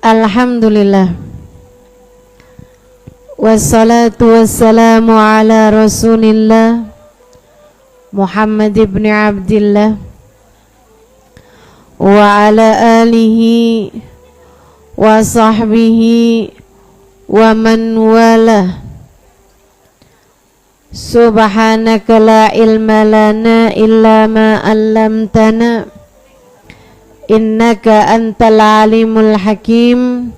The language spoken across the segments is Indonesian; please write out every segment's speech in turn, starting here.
Alhamdulillah. Wassalatu wassalamu ala Rasulillah Muhammad ibn Abdillah wa ala alihi wa sahbihi wa man wala. Subhanaka la ilma lana illa ma 'allamtana innaka antal alimul hakim.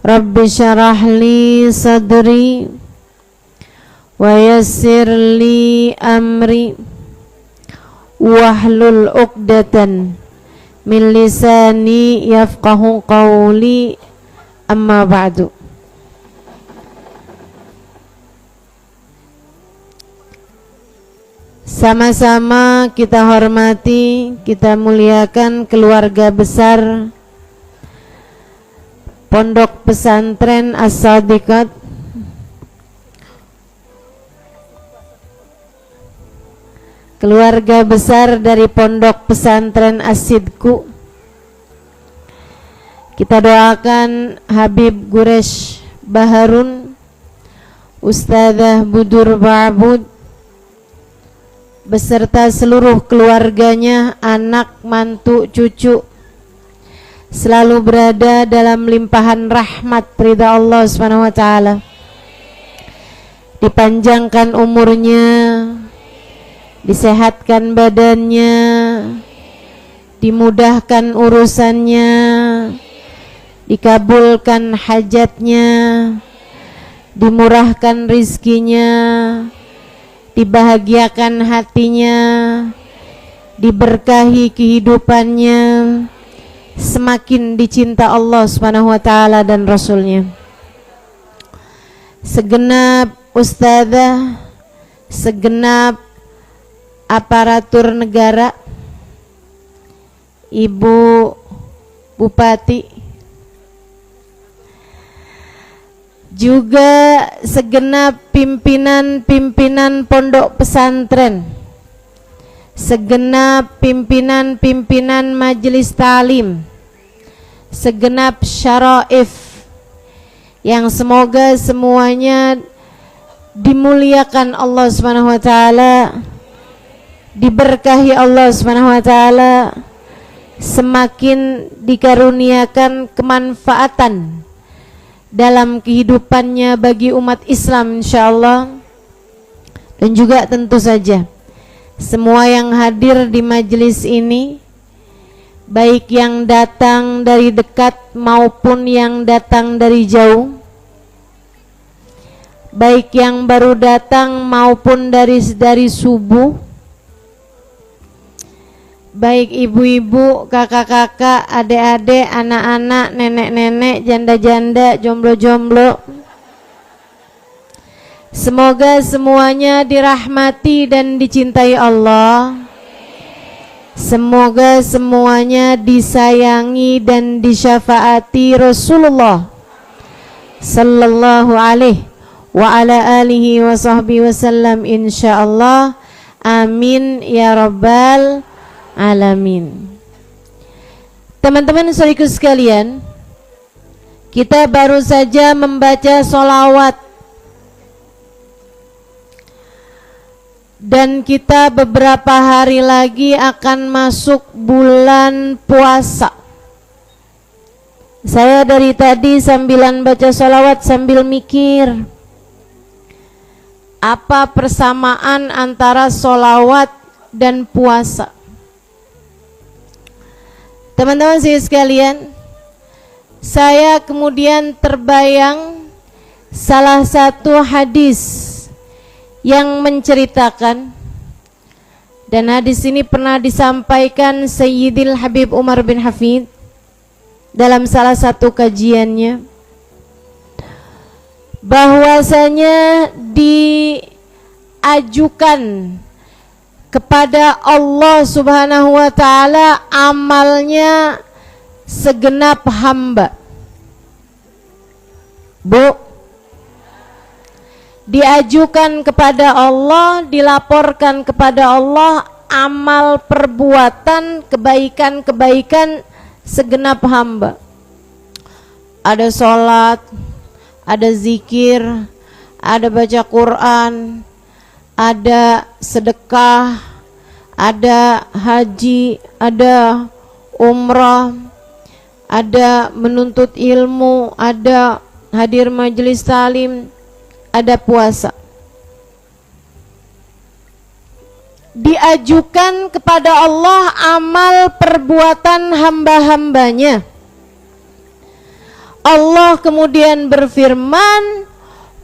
Rabbi syarah li sadri wa yassir li amri wahlul 'uqdatan min lisani yafqahu qawli, amma ba'du. Sama-sama kita hormati, kita muliakan keluarga besar Pondok Pesantren As-Sadiqat, keluarga besar dari Pondok Pesantren As-Sidku. Kita doakan Habib Guresh Baharun, Ustadzah Budur Ba'bud beserta seluruh keluarganya, anak, mantu, cucu selalu berada dalam limpahan rahmat ridha Allah Subhanahu wa taala. Dipanjangkan umurnya, disehatkan badannya, dimudahkan urusannya, dikabulkan hajatnya, dimurahkan rizkinya, dibahagiakan hatinya, diberkahi kehidupannya, semakin dicinta Allah Subhanahu wa taala dan Rasulnya. Segenap ustadzah, segenap aparatur negara, Ibu Bupati, juga segenap pimpinan-pimpinan pondok pesantren, segenap pimpinan-pimpinan majelis ta'lim, segenap syaraif yang semoga semuanya dimuliakan Allah Subhanahu wa taala, diberkahi Allah Subhanahu wa taala, semakin dikaruniakan kemanfaatan dalam kehidupannya bagi umat Islam insyaallah. Dan juga tentu saja semua yang hadir di majelis ini, baik yang datang dari dekat maupun yang datang dari jauh, baik yang baru datang maupun dari subuh, baik ibu-ibu, kakak-kakak, adik-adik, anak-anak, nenek-nenek, janda-janda, jomblo-jomblo, semoga semuanya dirahmati dan dicintai Allah. Semoga semuanya disayangi dan disyafaati Rasulullah sallallahu alaihi wa ala alihi wa sahbihi wasallam insyaallah. Amin ya rabbal alamin. Teman-teman saudaraku sekalian, kita baru saja membaca sholawat dan kita beberapa hari lagi akan masuk bulan puasa. Saya dari tadi sambilan baca sholawat sambil mikir, apa persamaan antara sholawat dan puasa? Teman-teman sekalian, saya kemudian terbayang salah satu hadis yang menceritakan, dan hadis ini pernah disampaikan Sayyidil Habib Umar bin Hafid dalam salah satu kajiannya, bahwasanya diajukan kepada Allah Subhanahu wa taala amalnya segenap hamba. Bu, diajukan kepada Allah, dilaporkan kepada Allah amal perbuatan kebaikan-kebaikan segenap hamba. ada sholat, ada zikir, ada baca Quran, ada sedekah, ada haji, ada umrah, ada menuntut ilmu, ada hadir majelis talim, ada puasa. Diajukan kepada Allah amal perbuatan hamba-hambanya. Allah kemudian berfirman,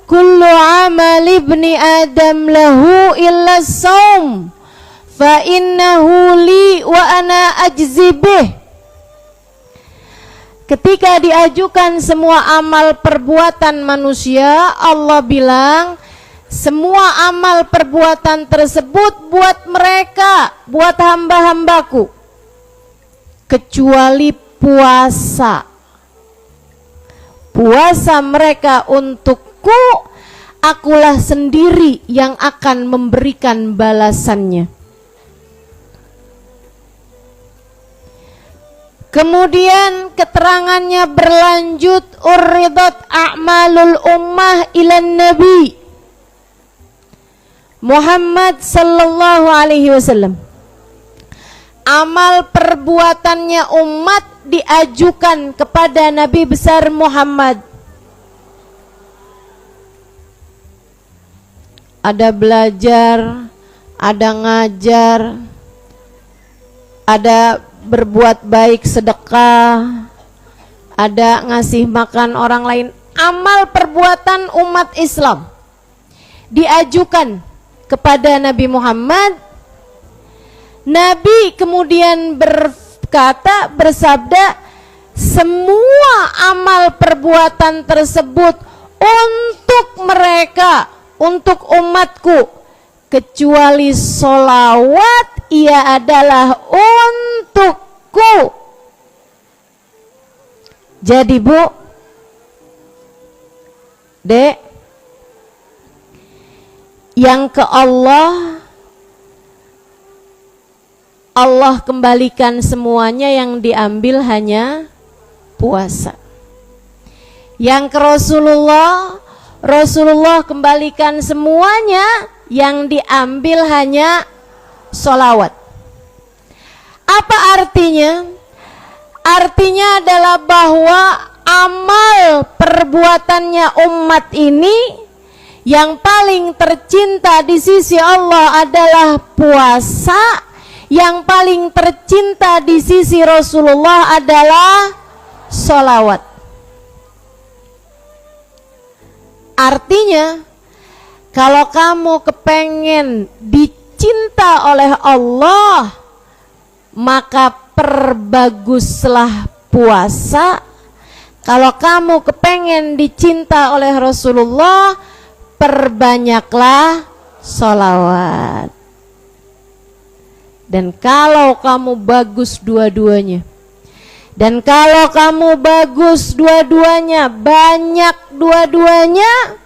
kullu amal ibni adam lahu illa saum fa innahu li wa ana ajzi bih. Ketika diajukan semua amal perbuatan manusia, Allah bilang semua amal perbuatan tersebut buat mereka, buat hamba-hambaku, kecuali puasa. Puasa mereka untukku, akulah sendiri yang akan memberikan balasannya. Kemudian keterangannya berlanjut, uridat a'malul ummah ilan nabi Muhammad sallallahu alaihi wasallam. Amal perbuatannya umat diajukan kepada Nabi besar Muhammad. Ada belajar, ada ngajar, ada berbuat baik sedekah, ada ngasih makan orang lain. Amal perbuatan umat Islam diajukan kepada Nabi Muhammad. Nabi kemudian berkata, bersabda, semua amal perbuatan tersebut untuk mereka, untuk umatku, kecuali sholawat, ia adalah untukku. Jadi Bu, Dek, yang ke Allah kembalikan semuanya, yang diambil hanya puasa. Yang ke Rasulullah kembalikan semuanya, yang diambil hanya sholawat. Apa artinya? Artinya adalah bahwa amal perbuatannya umat ini yang paling tercinta di sisi Allah adalah puasa, yang paling tercinta di sisi Rasulullah adalah sholawat. Artinya, kalau kamu kepengen dicinta oleh Allah, maka perbaguslah puasa. Kalau kamu kepengen dicinta oleh Rasulullah, perbanyaklah sholawat. Dan kalau kamu bagus dua-duanya, dan kalau kamu bagus dua-duanya, banyak dua-duanya,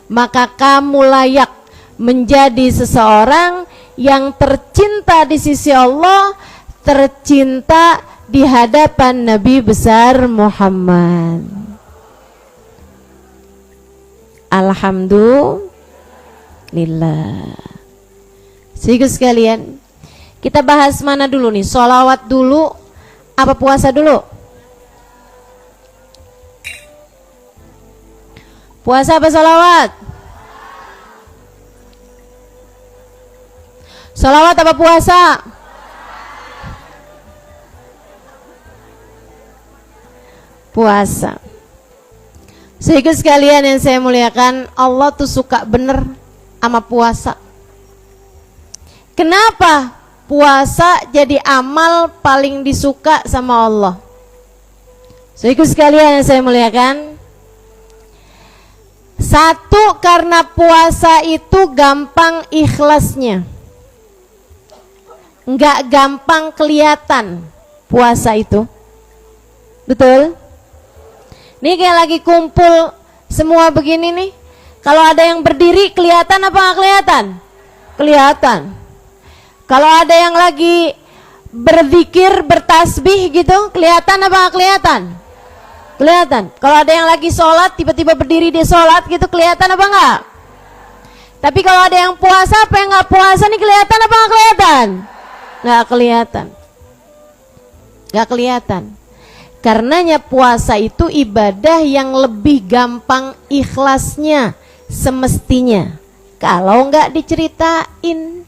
maka kamu layak menjadi seseorang yang tercinta di sisi Allah, tercinta di hadapan Nabi besar Muhammad. Alhamdulillah. Sehingga sekalian, kita bahas mana dulu nih? Sholawat dulu apa puasa dulu? Puasa apa sholawat? Sholawat apa puasa? Puasa. Sehingga sekalian yang saya muliakan, Allah tuh suka bener sama puasa. Kenapa? Puasa jadi amal paling disuka sama Allah. Saudaraku sekalian yang saya muliakan, satu, karena puasa itu gampang ikhlasnya, nggak gampang kelihatan puasa itu. Betul? Nih kayak lagi kumpul semua begini nih, kalau ada yang berdiri kelihatan apa nggak kelihatan? Kelihatan. Kalau ada yang lagi berzikir, bertasbih gitu, kelihatan apa nggak kelihatan? Kelihatan. Kalau ada yang lagi sholat tiba-tiba berdiri dia sholat gitu, kelihatan apa enggak? Tapi kalau ada yang puasa apa yang nggak puasa nih, kelihatan apa nggak kelihatan? Nggak kelihatan. Nggak kelihatan. Karenanya puasa itu ibadah yang lebih gampang ikhlasnya semestinya. Kalau nggak diceritain.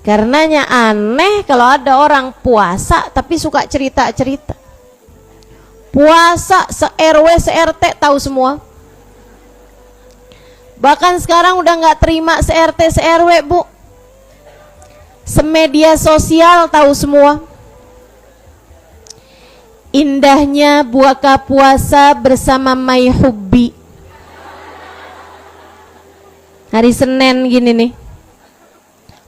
Karenanya aneh kalau ada orang puasa tapi suka cerita-cerita. Puasa se-RW se-RT tahu semua. Bahkan sekarang udah nggak terima se-RT se-RW, Bu. Semedia sosial tahu semua. Indahnya buka puasa bersama Mayhubbi. Hari Senin gini nih.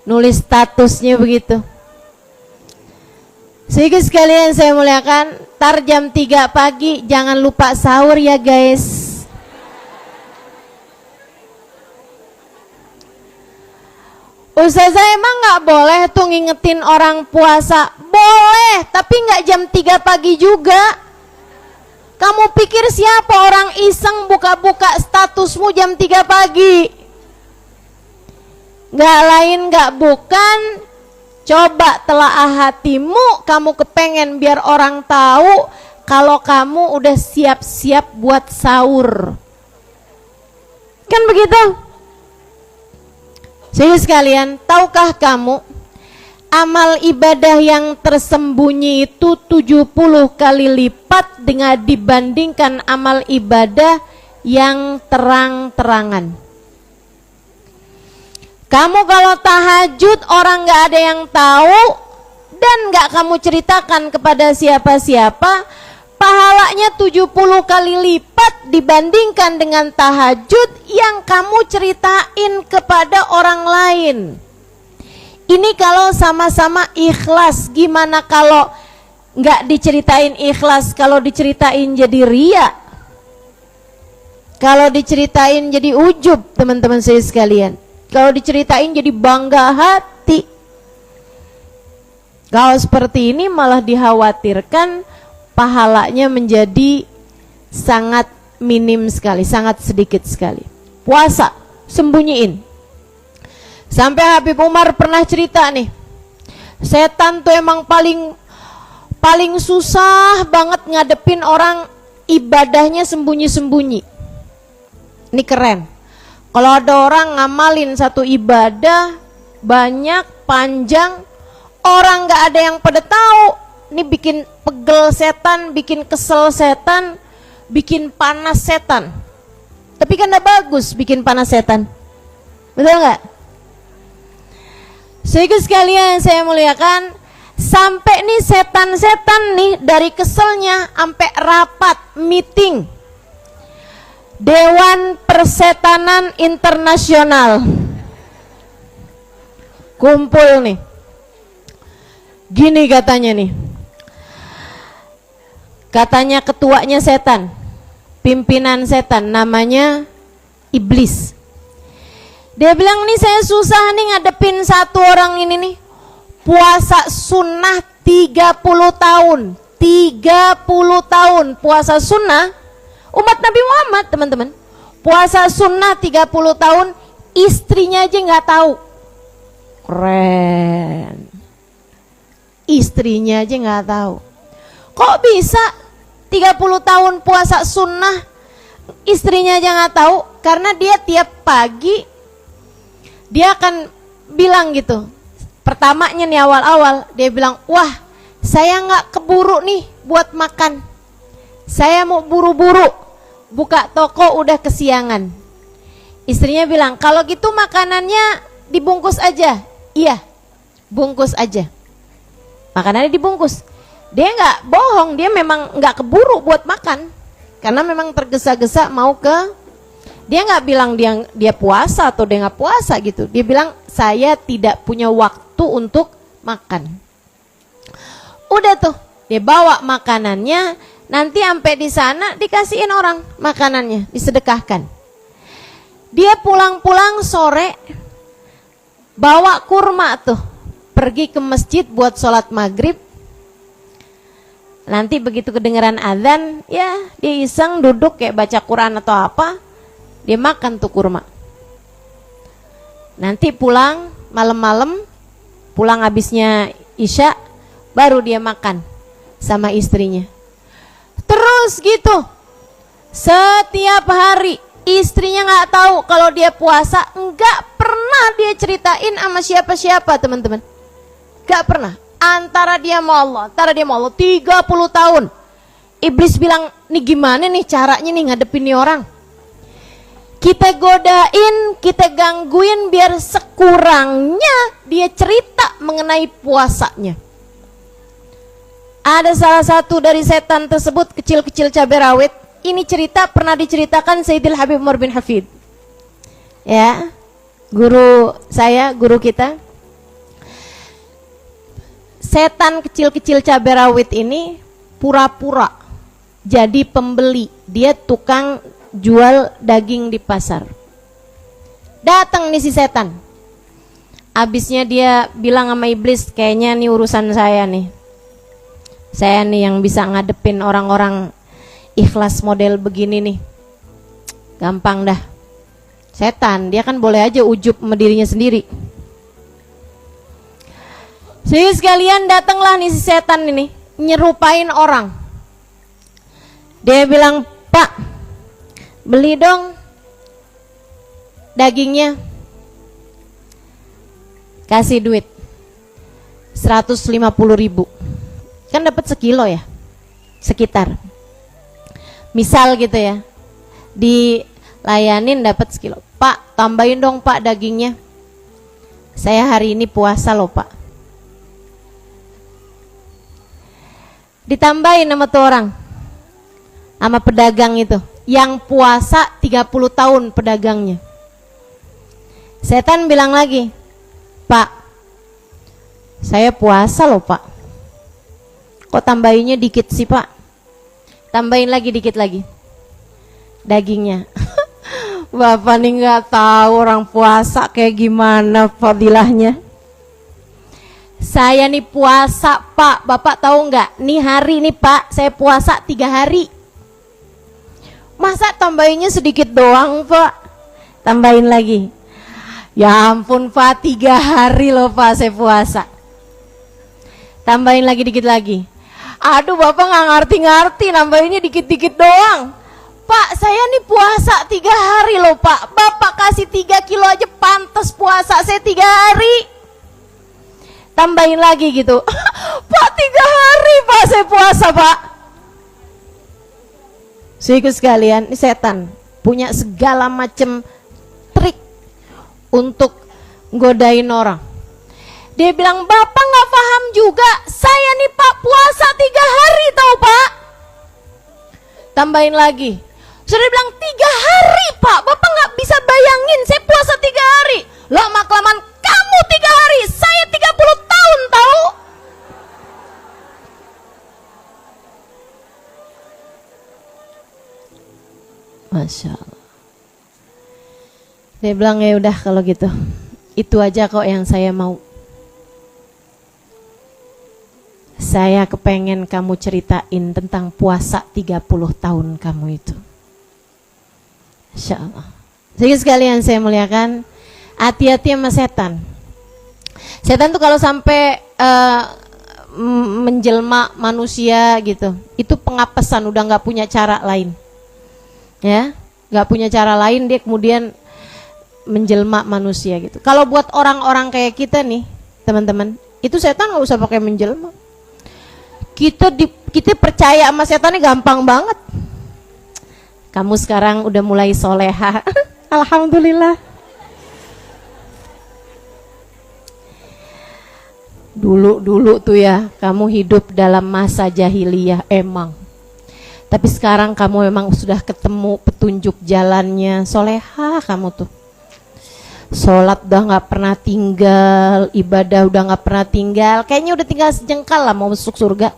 Nulis statusnya begitu. Sehingga sekalian saya muliakan, tar jam 3 pagi jangan lupa sahur ya guys. Ustazah emang gak boleh tuh ngingetin orang puasa? Boleh, tapi gak jam 3 pagi juga. Kamu pikir siapa orang iseng buka-buka statusmu jam 3 pagi? Gak lain gak bukan, coba telaah hatimu, kamu kepengen biar orang tahu kalau kamu udah siap-siap buat sahur. Kan begitu? Jadi sekalian, tahukah kamu amal ibadah yang tersembunyi itu 70 kali lipat dengan dibandingkan amal ibadah yang terang-terangan. Kamu kalau tahajud orang gak ada yang tahu dan gak kamu ceritakan kepada siapa-siapa, pahalanya 70 kali lipat dibandingkan dengan tahajud yang kamu ceritain kepada orang lain. Ini kalau sama-sama ikhlas. Gimana kalau nggak diceritain ikhlas? Kalau diceritain jadi ria, kalau diceritain jadi ujub, teman-teman saya sekalian. Kalau diceritain jadi bangga hati. Kalau seperti ini malah dikhawatirkan pahalanya menjadi sangat minim sekali, sangat sedikit sekali. Puasa, sembunyiin. Sampai Habib Umar pernah cerita nih, setan tuh emang paling susah banget ngadepin orang ibadahnya sembunyi-sembunyi. Ini keren. Kalau ada orang ngamalin satu ibadah banyak, panjang, orang gak ada yang pada tahu. Ini bikin pegel setan, bikin kesel setan, bikin panas setan. Tapi kan gak bagus bikin panas setan. Betul gak? Sehingga sekalian saya muliakan, sampai nih setan-setan nih dari keselnya sampai rapat meeting Dewan Persetanan Internasional. Kumpul nih. Gini katanya nih. Katanya ketuanya setan, pimpinan setan, namanya Iblis. Dia bilang, nih saya susah nih ngadepin satu orang ini nih. Puasa sunnah 30 tahun. 30 tahun puasa sunnah. Umat Nabi Muhammad, teman-teman. Puasa sunnah 30 tahun, istrinya aja nggak tahu. Keren. Istrinya aja nggak tahu. Kok bisa 30 tahun puasa sunnah, istrinya aja nggak tahu? Karena dia tiap pagi dia akan bilang gitu. Pertamanya nih awal-awal dia bilang, wah saya nggak keburu nih buat makan. Saya mau buru-buru buka toko, udah kesiangan. Istrinya bilang, kalau gitu makanannya dibungkus aja. Iya, bungkus aja. Makanannya dibungkus. Dia nggak bohong, dia memang nggak keburu buat makan, karena memang tergesa-gesa mau ke. Dia nggak bilang dia puasa atau dia nggak puasa gitu. Dia bilang, saya tidak punya waktu untuk makan. Udah tuh, dia bawa makanannya. Nanti sampai di sana dikasihin orang makanannya, disedekahkan. Dia pulang-pulang sore bawa kurma tuh, pergi ke masjid buat sholat maghrib. Nanti begitu kedengeran azan, ya dia iseng duduk kayak baca Quran atau apa, dia makan tuh kurma. Nanti pulang malam-malam, pulang habisnya Isya, baru dia makan sama istrinya. Terus gitu, setiap hari. Istrinya nggak tahu kalau dia puasa, nggak pernah dia ceritain sama siapa-siapa, teman-teman. Nggak pernah. Antara dia mau Allah 30 tahun. Iblis bilang, nih gimana nih caranya nih ngadepin nih orang. Kita godain, kita gangguin biar sekurangnya dia cerita mengenai puasanya. Ada salah satu dari setan tersebut, kecil-kecil cabai rawit. Ini cerita pernah diceritakan Sayyidil Habib Umar bin Hafid. Ya, guru saya, guru kita. Setan kecil-kecil cabai rawit ini pura-pura jadi pembeli. Dia tukang jual daging di pasar. Datang nih si setan. Abisnya dia bilang sama iblis, kayaknya nih urusan saya nih. Saya nih yang bisa ngadepin orang-orang ikhlas model begini nih. Gampang dah. Setan, dia kan boleh aja ujub sama dirinya sendiri. Jadi sekalian datanglah nih si setan ini, nyerupain orang. Dia bilang, Pak, beli dong dagingnya. Kasih duit 150.000. Kan dapat sekilo ya, sekitar. Misal gitu ya, dilayanin dapat sekilo. Pak, tambahin dong Pak dagingnya. Saya hari ini puasa loh Pak. Ditambahin sama tuh orang, sama pedagang itu, yang puasa 30 tahun pedagangnya. Setan bilang lagi, Pak, saya puasa loh Pak. Kok tambahinnya dikit sih Pak? Tambahin lagi dikit lagi dagingnya. Bapak nih nggak tahu orang puasa kayak gimana fadilahnya. Saya nih puasa Pak, Bapak tahu nggak? Nih hari nih Pak, saya puasa 3 hari. Masa tambahinnya sedikit doang Pak? Tambahin lagi. Ya ampun Pak, 3 hari loh Pak saya puasa. Tambahin lagi dikit lagi. Aduh Bapak nggak ngerti-ngerti, nambahinnya dikit-dikit doang. Pak, saya nih puasa 3 hari loh Pak. Bapak kasih 3 kilo aja pantas puasa saya 3 hari. Tambahin lagi gitu. Pak, 3 hari Pak saya puasa Pak. Saudaraku sekalian, ini setan punya segala macam trik untuk godain orang. Dia bilang, Bapak nggak paham juga, saya nih Pak puasa 3 hari tahu Pak. Tambahin lagi. Sudah bilang 3 hari Pak, Bapak nggak bisa bayangin saya puasa 3 hari. Lama-kelamaan kamu 3 hari, saya 30 tahun tahu. Masya Allah. Dia bilang, ya udah kalau gitu, itu aja kok yang saya mau. Saya kepengen kamu ceritain tentang puasa 30 tahun kamu itu. Masya Allah. Jadi sekalian saya muliakan, hati-hati sama setan. Setan tuh kalau sampai menjelma manusia gitu, itu pengapesan, udah nggak punya cara lain. Ya, nggak punya cara lain, dia kemudian menjelma manusia gitu. Kalau buat orang-orang kayak kita nih, teman-teman, itu setan nggak usah pakai menjelma. Kita percaya sama setan ini gampang banget. Kamu sekarang udah mulai soleha, alhamdulillah. Dulu tuh ya, kamu hidup dalam masa jahiliyah emang. Tapi sekarang kamu memang sudah ketemu petunjuk jalannya, soleha kamu tuh. Sholat udah nggak pernah tinggal, ibadah udah nggak pernah tinggal, kayaknya udah tinggal sejengkal lah mau masuk surga.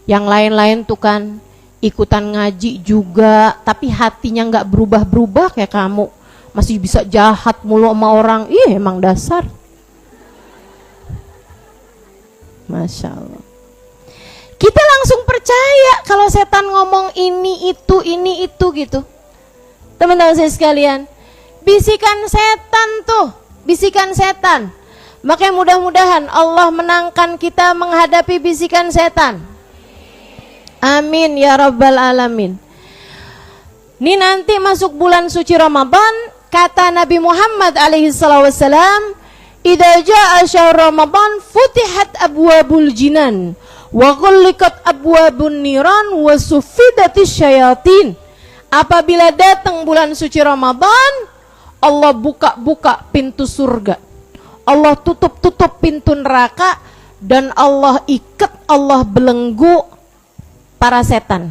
Yang lain-lain tuh kan ikutan ngaji juga, tapi hatinya nggak berubah-berubah kayak kamu, masih bisa jahat mulu sama orang. Ih, emang dasar. Masya Allah. Kita langsung percaya kalau setan ngomong ini itu gitu. Teman-teman saya sekalian, bisikan setan tuh, bisikan setan. Makanya mudah-mudahan Allah menangkan kita menghadapi bisikan setan. Amin ya rabbal alamin. Ini nanti masuk bulan suci Ramadan, kata Nabi Muhammad alaihi wasallam, "Idza jaa syahr Ramadan futihat abwabul jinan wa ghulliqat abwabun niran wa suffidatis syayatin." Apabila datang bulan suci Ramadan, Allah buka-buka pintu surga, Allah tutup-tutup pintu neraka, dan Allah ikat, Allah belenggu para setan.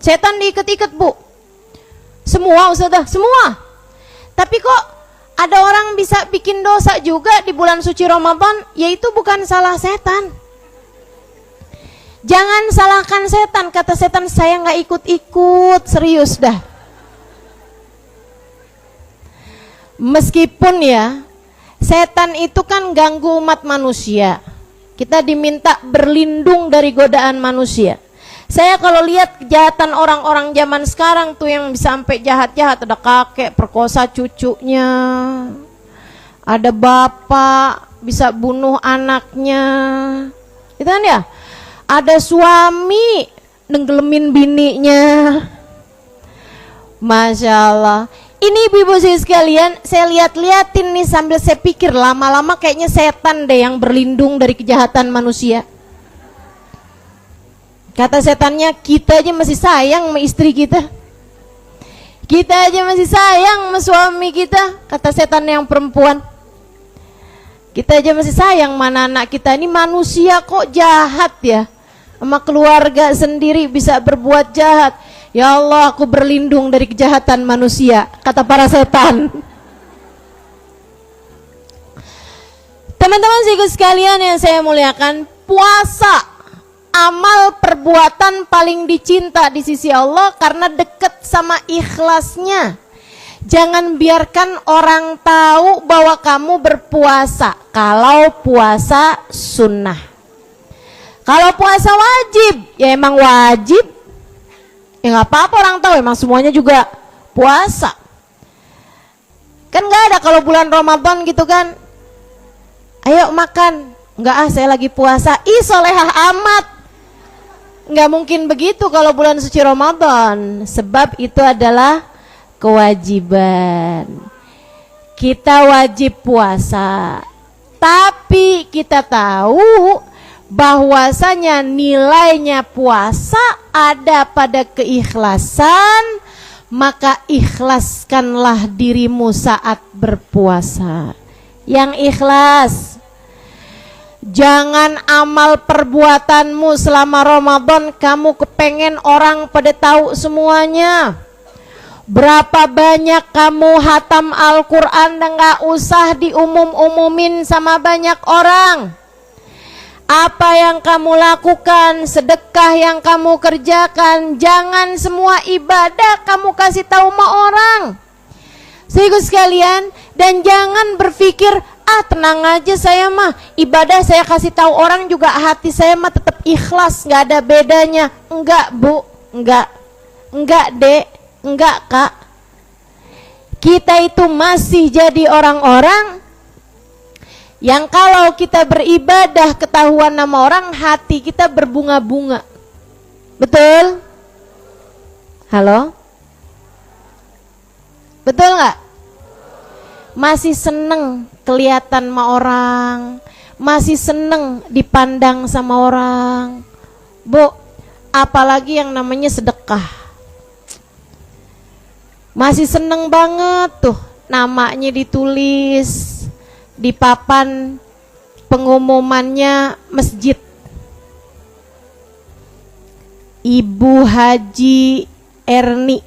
Setan diikat-ikat, Bu. Semua Ustazah, semua. Tapi kok ada orang bisa bikin dosa juga di bulan suci Ramadan? Yaitu bukan salah setan. Jangan salahkan setan. Kata setan, saya nggak ikut-ikut. Serius dah. Meskipun ya, setan itu kan ganggu umat manusia. Kita diminta berlindung dari godaan manusia. Saya kalau lihat kejahatan orang-orang zaman sekarang tuh yang bisa sampai jahat-jahat, ada kakek perkosa cucunya, ada bapak bisa bunuh anaknya, gitu kan ya? Ada suami nenggelemin bininya. Masya Allah. Ini ibu-ibu sekalian, saya lihat-liatin nih sambil saya pikir, lama-lama kayaknya setan deh yang berlindung dari kejahatan manusia. Kata setannya, kita aja masih sayang sama istri kita, kita aja masih sayang sama suami kita. Kata setan yang perempuan, kita aja masih sayang mana anak kita. Ini manusia kok jahat ya, sama keluarga sendiri bisa berbuat jahat. Ya Allah, aku berlindung dari kejahatan manusia, kata para setan. Teman-teman sekalian yang saya muliakan, puasa amal perbuatan paling dicinta di sisi Allah karena dekat sama ikhlasnya. Jangan biarkan orang tahu bahwa kamu berpuasa kalau puasa sunnah. Kalau puasa wajib, ya emang wajib, ya nggak apa-apa orang tahu, emang semuanya juga puasa. Kan nggak ada kalau bulan Ramadan gitu kan, ayo makan, nggak saya lagi puasa, ih solehah amat. Nggak mungkin begitu kalau bulan suci Ramadan, sebab itu adalah kewajiban. Kita wajib puasa, tapi kita tahu bahwasanya nilainya puasa ada pada keikhlasan, maka ikhlaskanlah dirimu saat berpuasa. Yang ikhlas. Jangan amal perbuatanmu selama Ramadan kamu kepengen orang pada tahu semuanya. Berapa banyak kamu hatam Al-Quran dan gak usah diumum-umumin sama banyak orang. Apa yang kamu lakukan, sedekah yang kamu kerjakan, jangan semua ibadah kamu kasih tahu sama orang. Saudara sekalian, dan jangan berpikir, tenang aja saya mah, ibadah saya kasih tahu orang juga hati saya mah tetap ikhlas, nggak ada bedanya. Enggak Bu, enggak Dek, enggak Kak. Kita itu masih jadi orang-orang yang kalau kita beribadah ketahuan nama orang, hati kita berbunga-bunga. Betul? Halo? Betul nggak? Masih seneng kelihatan sama orang, masih seneng dipandang sama orang. Bu, apalagi yang namanya sedekah, masih seneng banget tuh namanya ditulis di papan pengumumannya masjid, Ibu Haji Erni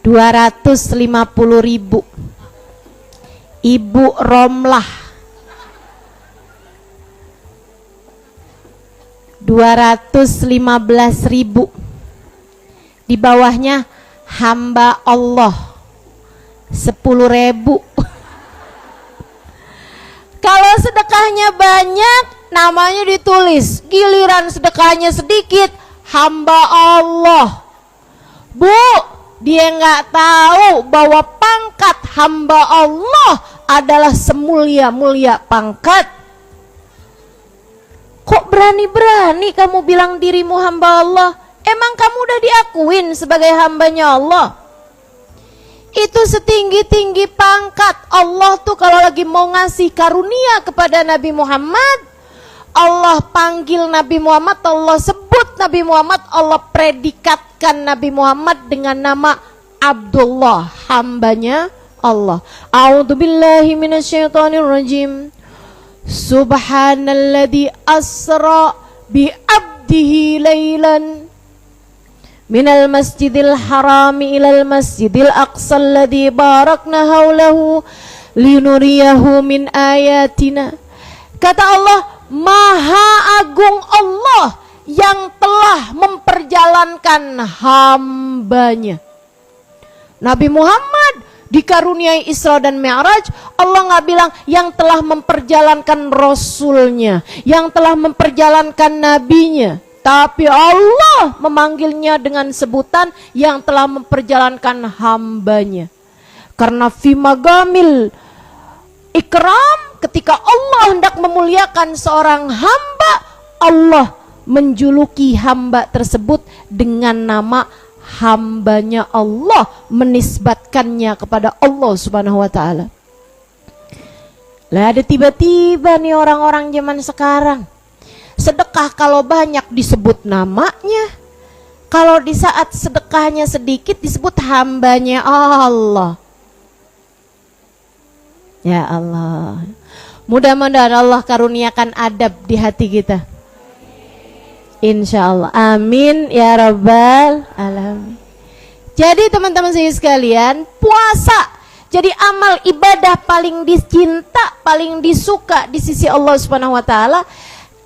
250.000, Ibu Romlah 215.000, di bawahnya hamba Allah 10.000. Kalau sedekahnya banyak, namanya ditulis. Giliran sedekahnya sedikit, hamba Allah. Bu, dia nggak tahu bahwa pangkat hamba Allah adalah semulia-mulia pangkat. Kok berani-berani kamu bilang dirimu hamba Allah? Emang kamu udah diakuin sebagai hambanya Allah? Itu setinggi-tinggi pangkat. Allah tuh kalau lagi mau ngasih karunia kepada Nabi Muhammad, Allah panggil Nabi Muhammad, Allah sebut Nabi Muhammad, Allah predikatkan Nabi Muhammad dengan nama Abdullah, hambanya Allah. A'udzubillahi minasyaitonirrajim. Subhanalladzi asra bi abdihi lailan minal masjidil harami ilal masjidil aqsa alladzi barakna haulahu linuriyahu min ayatina. Kata Allah, Maha Agung Allah yang telah memperjalankan hambanya. Nabi Muhammad dikaruniai Isra dan Mi'raj, Allah nggak bilang yang telah memperjalankan Rasulnya, yang telah memperjalankan Nabinya. Tapi Allah memanggilnya dengan sebutan yang telah memperjalankan hambanya. Karena fimagamil ikram, ketika Allah hendak memuliakan seorang hamba, Allah menjuluki hamba tersebut dengan nama hambanya Allah, menisbatkannya kepada Allah Subhanahu wa ta'ala. Lah ada tiba-tiba nih orang-orang zaman sekarang, sedekah kalau banyak disebut namanya, kalau di saat sedekahnya sedikit disebut hambanya Allah. Ya Allah, mudah-mudahan Allah karuniakan adab di hati kita, insya Allah, amin ya rabbal alamin. Jadi teman-teman saya sekalian, puasa jadi amal ibadah paling dicinta, paling disuka di sisi Allah Subhanahu wa ta'ala,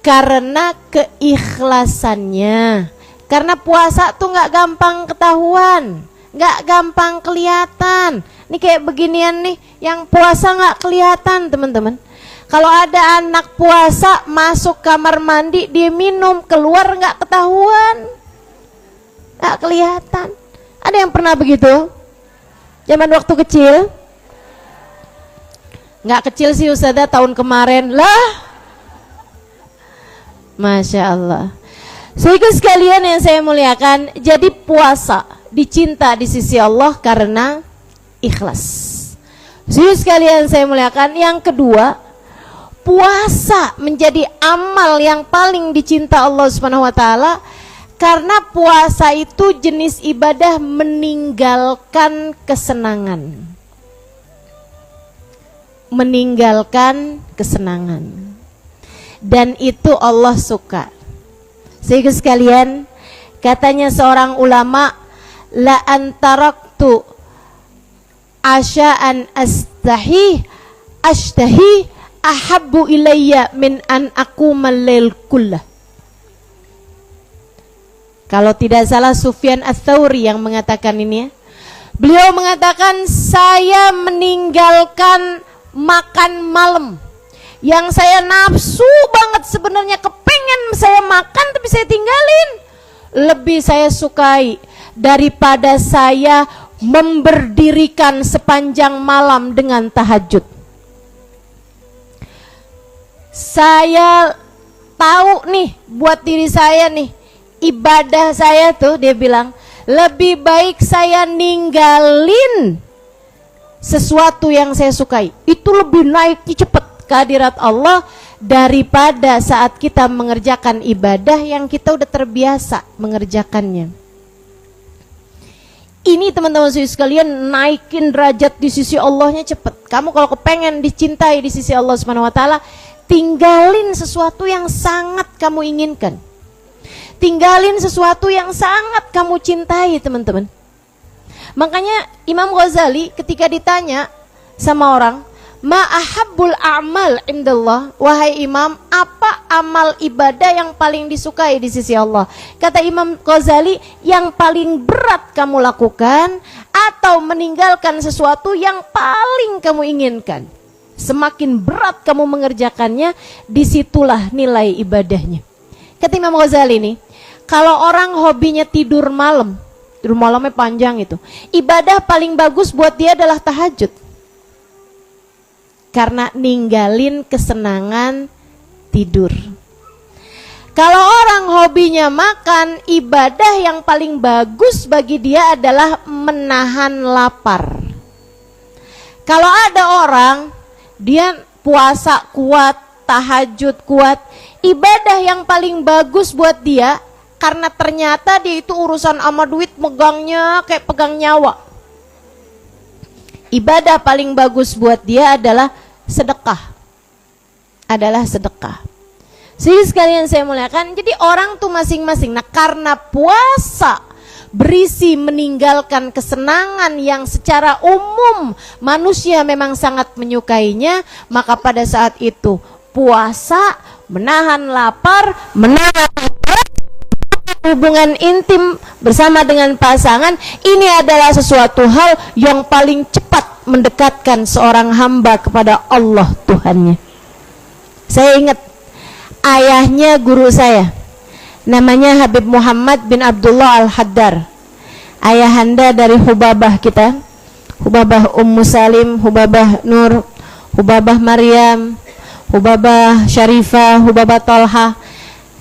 karena keikhlasannya. Karena puasa tuh nggak gampang ketahuan, nggak gampang kelihatan. Ini kayak beginian nih, yang puasa nggak kelihatan teman-teman. Kalau ada anak puasa masuk kamar mandi, dia minum, keluar nggak ketahuan, nggak kelihatan. Ada yang pernah begitu? Zaman waktu kecil? Nggak kecil sih Ustazah, tahun kemarin lah. Masya Allah. Sehingga sekalian yang saya muliakan, jadi puasa dicinta di sisi Allah karena ikhlas. Sehingga sekalian saya muliakan, yang kedua, puasa menjadi amal yang paling dicinta Allah Subhanahu wa ta'ala karena puasa itu jenis ibadah meninggalkan kesenangan. Meninggalkan kesenangan. Dan itu Allah suka. Sehingga sekalian, katanya seorang ulama, la antaraktu asya'an ashtahi ahabbu ilayya min an aqumal lail kullah. Kalau tidak salah Sufyan Ats-Tsauri yang mengatakan ini ya. Beliau mengatakan, saya meninggalkan makan malam yang saya nafsu banget, sebenarnya kepengen saya makan tapi saya tinggalin, lebih saya sukai daripada saya memberdirikan sepanjang malam dengan tahajud. Saya tahu nih buat diri saya nih, ibadah saya tuh, dia bilang, lebih baik saya ninggalin sesuatu yang saya sukai, itu lebih naik cepat kehadirat Allah daripada saat kita mengerjakan ibadah yang kita udah terbiasa mengerjakannya. Ini teman-teman sekalian, naikin derajat di sisi Allahnya cepat. Kamu kalau kepengen dicintai di sisi Allah Subhanahu wa ta'ala, tinggalin sesuatu yang sangat kamu inginkan, tinggalin sesuatu yang sangat kamu cintai teman-teman. Makanya Imam Ghazali ketika ditanya sama orang, ma ahabbul a'mal indallah, wahai Imam, apa amal ibadah yang paling disukai di sisi Allah? Kata Imam Ghazali, yang paling berat kamu lakukan atau meninggalkan sesuatu yang paling kamu inginkan. semakin berat kamu mengerjakannya, disitulah nilai ibadahnya. Kata Imam Ghazali nih, kalau orang hobinya tidur malamnya panjang itu, ibadah paling bagus buat dia adalah tahajud. Karena ninggalin kesenangan tidur. Kalau orang hobinya makan, ibadah yang paling bagus bagi dia adalah menahan lapar. Kalau ada orang, dia puasa kuat, tahajud kuat, ibadah yang paling bagus buat dia, karena ternyata dia itu urusan sama duit megangnya kayak pegang nyawa. Ibadah paling bagus buat dia adalah sedekah. Jadi sekalian saya muliakan, jadi orang tuh masing-masing. Nah, karena puasa berisi meninggalkan kesenangan yang secara umum manusia memang sangat menyukainya, maka pada saat itu puasa, menahan lapar, menahan hubungan intim bersama dengan pasangan, ini adalah sesuatu hal yang paling cepat mendekatkan seorang hamba kepada Allah Tuhannya. Saya ingat ayahnya guru saya, namanya Habib Muhammad bin Abdullah Al-Haddar, ayahanda dari Hubabah kita, Hubabah Ummu Salim, Hubabah Nur, Hubabah Maryam, Hubabah Syarifah, Hubabah Tolha.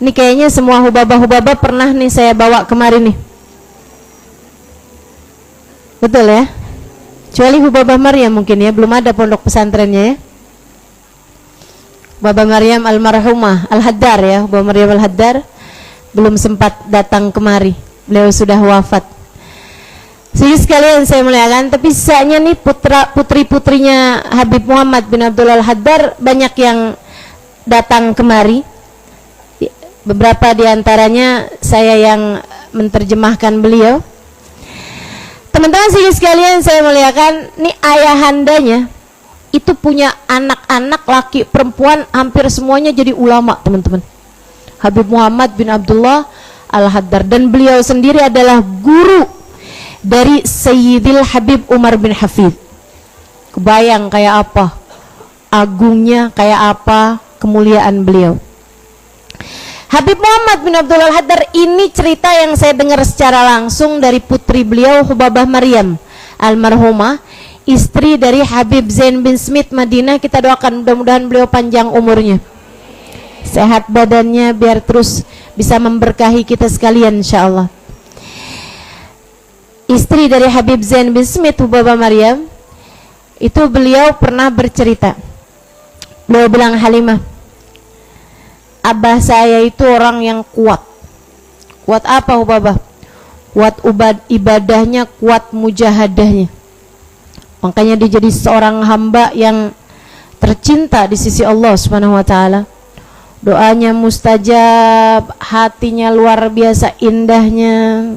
Ini kayaknya semua Hubabah pernah nih saya bawa kemari nih. Betul ya? Kecuali Hubabah Maryam mungkin ya, belum ada pondok pesantrennya ya. Hubabah Maryam almarhumah Al-Haddar ya, Hubabah Maryam Al-Haddar belum sempat datang kemari, beliau sudah wafat. Jadi sekalian saya muliakan, tapi sisanya nih putri-putrinya Habib Muhammad bin Abdullah Al-Haddar banyak yang datang kemari. Beberapa diantaranya saya yang menerjemahkan beliau. Teman-teman sekalian saya muliakan, nih ayahandanya itu punya anak-anak laki perempuan hampir semuanya jadi ulama, teman-teman. Habib Muhammad bin Abdullah Al-Haddar, dan beliau sendiri adalah guru dari Sayyidil Habib Umar bin Hafid. Kebayang kayak apa agungnya, kayak apa kemuliaan beliau. Habib Muhammad bin Abdullah Al-Haddar ini cerita yang saya dengar secara langsung dari putri beliau Hubabah Maryam almarhumah, istri dari Habib Zain bin Smith Madinah. Kita doakan mudah-mudahan beliau panjang umurnya, sehat badannya, biar terus bisa memberkahi kita sekalian insyaallah. Istri dari Habib Zain bin Smith, Hubabah Maryam, itu beliau pernah bercerita. Beliau bilang, Halimah, abah saya itu orang yang kuat. Kuat apa Hubabah? Kuat ibadahnya, kuat mujahadahnya. Makanya dia jadi seorang hamba yang tercinta di sisi Allah Subhanahu wa taala. Doanya mustajab, hatinya luar biasa indahnya.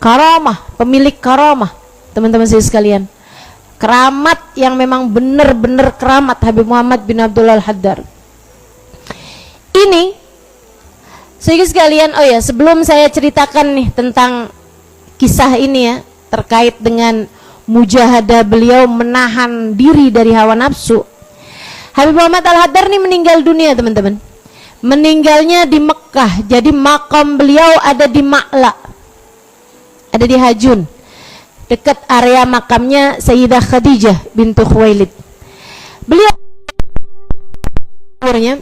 Karamah, pemilik karamah, teman-teman sekalian. Keramat yang memang benar-benar keramat Habib Muhammad bin Abdullah Al-Haddar. Ini sekalian, oh ya, sebelum saya ceritakan nih tentang kisah ini ya, terkait dengan mujahadah beliau menahan diri dari hawa nafsu. Habib Muhammad Al-Haddar nih meninggal dunia, teman-teman. Meninggalnya di Mekah. Jadi makam beliau ada di Ma'la, ada di Hajun, dekat area makamnya Sayyidah Khadijah bintu Khuwailid. Beliau kuburnya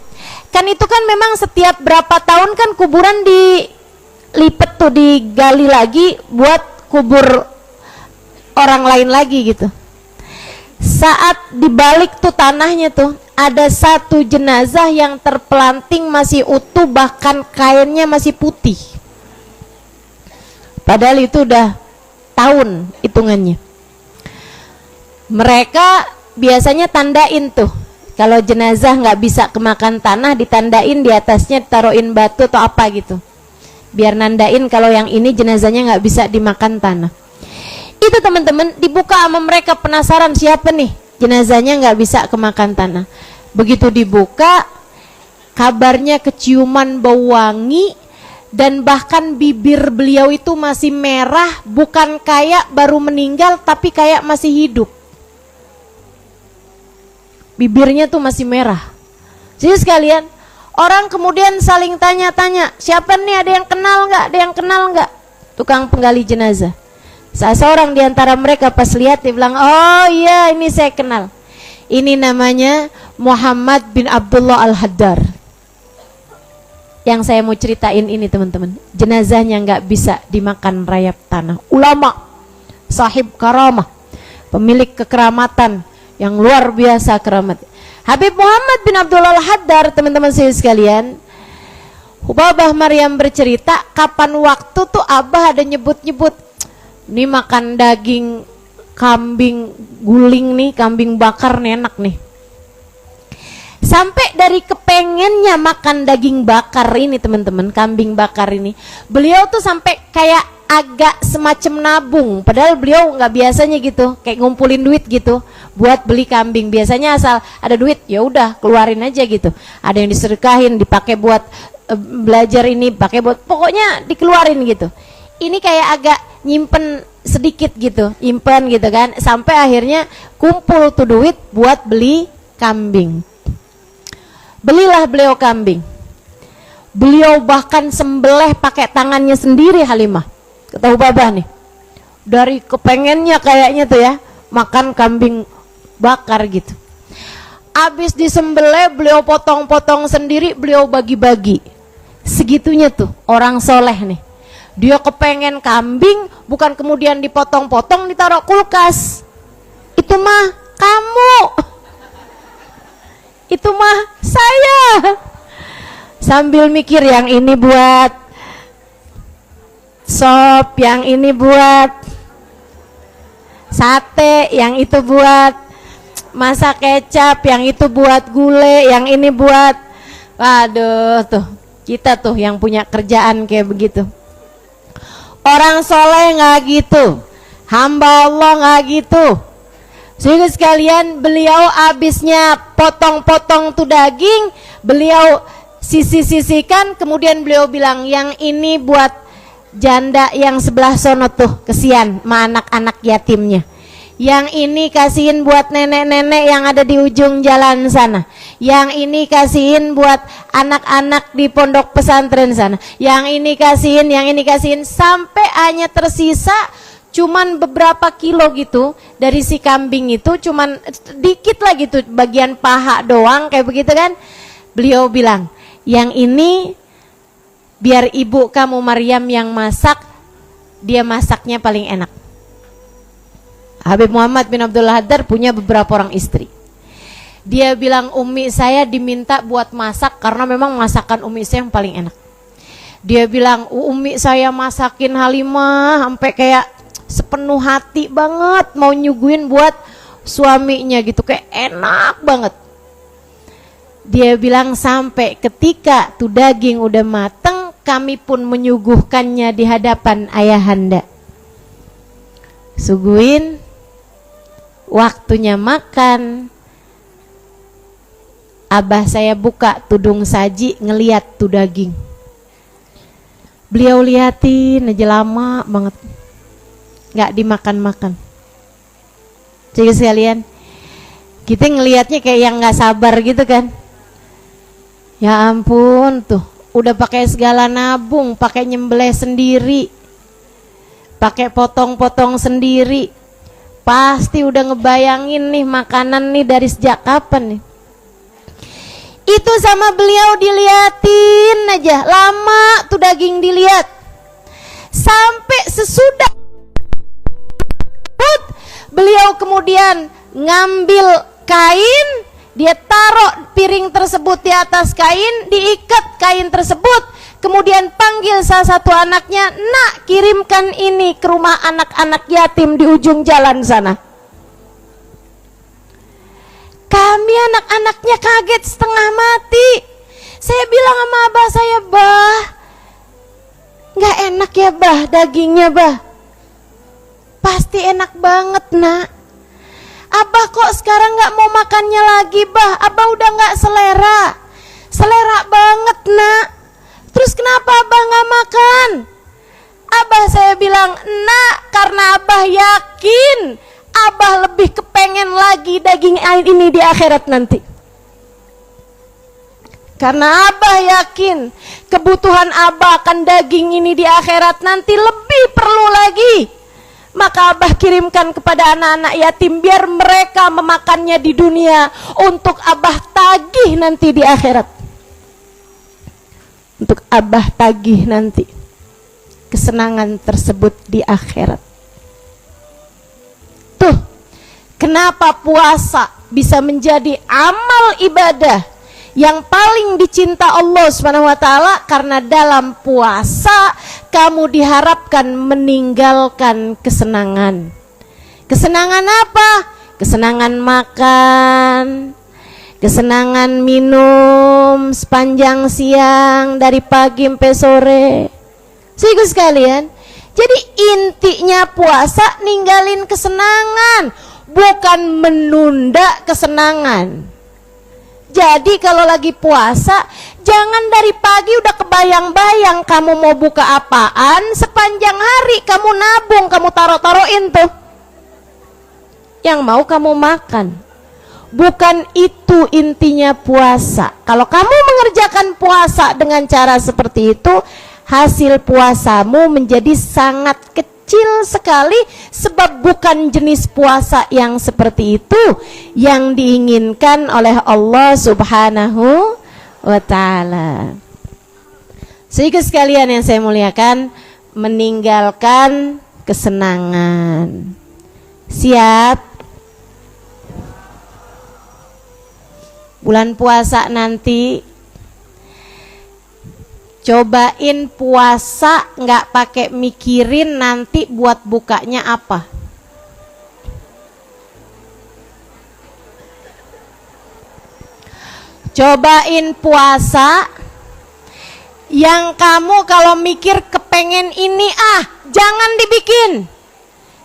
kan itu kan memang setiap berapa tahun kan kuburan dilipat tuh, digali lagi buat kubur orang lain lagi gitu. Saat dibalik tuh tanahnya tuh ada satu jenazah yang terpelanting masih utuh, bahkan kainnya masih putih. Padahal itu udah tahun hitungannya. Mereka biasanya tandain tuh, kalau jenazah nggak bisa kemakan tanah, ditandain di atasnya, taruhin batu atau apa gitu, biar nandain kalau yang ini jenazahnya nggak bisa dimakan tanah. Itu teman-teman dibuka sama mereka, penasaran siapa nih jenazahnya nggak bisa kemakan tanah. Begitu dibuka, kabarnya keciuman bau wangi, dan bahkan bibir beliau itu masih merah, bukan kayak baru meninggal tapi kayak masih hidup. bibirnya tuh masih merah. Jadi sekalian, orang kemudian saling tanya-tanya, siapa nih, ada yang kenal nggak? Ada yang kenal nggak? Tukang penggali jenazah. Seorang di antara mereka pas lihat dia bilang, oh iya ini saya kenal. Ini namanya Muhammad bin Abdullah Al-Haddar. Yang saya mau ceritain ini teman-teman, jenazahnya nggak bisa dimakan rayap tanah. Ulama, sahib karamah, pemilik kekeramatan yang luar biasa keramat. Habib Muhammad bin Abdullah Al-Haddar, teman-teman saya sekalian, Babah Maryam bercerita, kapan waktu tuh Abah ada nyebut-nyebut, ini makan daging kambing guling nih, kambing bakar nih, enak nih. Sampai dari kepengennya makan daging bakar ini teman-teman, kambing bakar ini, beliau tuh sampai kayak agak semacam nabung, padahal beliau nggak biasanya gitu, kayak ngumpulin duit gitu buat beli kambing. Biasanya asal ada duit ya udah keluarin aja gitu, ada yang disedekahin, dipakai buat belajar ini, pakai buat, pokoknya dikeluarin gitu. Ini kayak agak nyimpen sedikit gitu, nyimpen gitu kan, sampai akhirnya kumpul tuh duit buat beli kambing. Belilah beliau kambing. Beliau bahkan sembelih pakai tangannya sendiri Halimah. Ketahu Babah nih, dari kepengennya kayaknya tuh ya makan kambing bakar gitu. Abis disembelih beliau potong-potong sendiri, beliau bagi-bagi. Segitunya tuh orang soleh nih. Dia kepengen kambing, bukan kemudian dipotong-potong ditaruh kulkas. Itu mah kamu, itu mah saya. Sambil mikir, yang ini buat sop, yang ini buat sate, yang itu buat masak kecap, yang itu buat gulai, yang ini buat, waduh tuh kita tuh yang punya kerjaan kayak begitu. Orang soleh nggak gitu, hamba Allah nggak gitu. Sehingga sekalian, beliau abisnya potong-potong tuh daging, beliau sisi-sisikan, kemudian beliau bilang, yang ini buat janda yang sebelah sono tuh, kesian sama anak-anak yatimnya. Yang ini kasihin buat nenek-nenek yang ada di ujung jalan sana. Yang ini kasihin buat anak-anak di pondok pesantren sana. Yang ini kasihin, sampai hanya tersisa cuman beberapa kilo gitu dari si kambing itu, cuman dikit lah gitu, bagian paha doang kayak begitu kan. Beliau bilang, yang ini biar ibu kamu Maryam yang masak, dia masaknya paling enak. Habib Muhammad bin Abdullah Haddar punya beberapa orang istri. Dia bilang, umi saya diminta buat masak karena memang masakan umi saya yang paling enak. Dia bilang, umi saya masakin Halimah sampai kayak sepenuh hati banget, mau nyuguhin buat suaminya gitu, kayak enak banget. Dia bilang, sampai ketika tuh daging udah mateng, kami pun menyuguhkannya di hadapan ayahanda. Suguhin, waktunya makan. Abah saya buka tudung saji, ngeliat tuh daging. Beliau liatin aja lama banget, nggak dimakan-makan. Jadi sekalian, kita ngelihatnya kayak yang nggak sabar gitu kan. Ya ampun tuh, udah pakai segala nabung, pakai nyembelih sendiri, pakai potong-potong sendiri, pasti udah ngebayangin nih makanan nih dari sejak kapan nih. Itu sama beliau diliatin aja, lama tuh daging dilihat. Sampai sesudah beliau kemudian ngambil kain, dia taruh piring tersebut di atas kain, diikat kain tersebut, kemudian panggil salah satu anaknya, nak kirimkan ini ke rumah anak-anak yatim di ujung jalan sana. Kami anak-anaknya kaget setengah mati. Saya bilang sama abah saya, bah, nggak enak ya bah dagingnya bah. Pasti enak banget nak. Abah kok sekarang nggak mau makannya lagi bah? Abah udah nggak selera, selera banget nak. Terus kenapa abah nggak makan? Abah saya bilang, nak, karena abah yakin, abah lebih kepengen pengen lagi daging ini di akhirat nanti. Karena Abah yakin kebutuhan Abah akan daging ini di akhirat nanti lebih perlu lagi. Maka Abah kirimkan kepada anak-anak yatim biar mereka memakannya di dunia untuk Abah tagih nanti di akhirat. Untuk Abah tagih nanti kesenangan tersebut di akhirat. Tuh, kenapa puasa bisa menjadi amal ibadah yang paling dicinta Allah Subhanahu wa taala? Karena dalam puasa kamu diharapkan meninggalkan kesenangan. Kesenangan apa? Kesenangan makan, kesenangan minum sepanjang siang dari pagi sampai sore. Sehingga sekalian, jadi intinya puasa ninggalin kesenangan, bukan menunda kesenangan. Jadi kalau lagi puasa, jangan dari pagi udah kebayang-bayang kamu mau buka apaan, sepanjang hari kamu nabung, kamu taruh-taruhin tuh. Yang mau kamu makan. Bukan itu intinya puasa. Kalau kamu mengerjakan puasa dengan cara seperti itu, hasil puasamu menjadi sangat kecil sekali, sebab bukan jenis puasa yang seperti itu yang diinginkan oleh Allah Subhanahu wa taala. Sehingga sekalian yang saya muliakan, meninggalkan kesenangan. Siap? Bulan puasa nanti cobain puasa nggak pakai mikirin nanti buat bukanya apa. Cobain puasa yang kamu kalau mikir kepengen ini, jangan dibikin,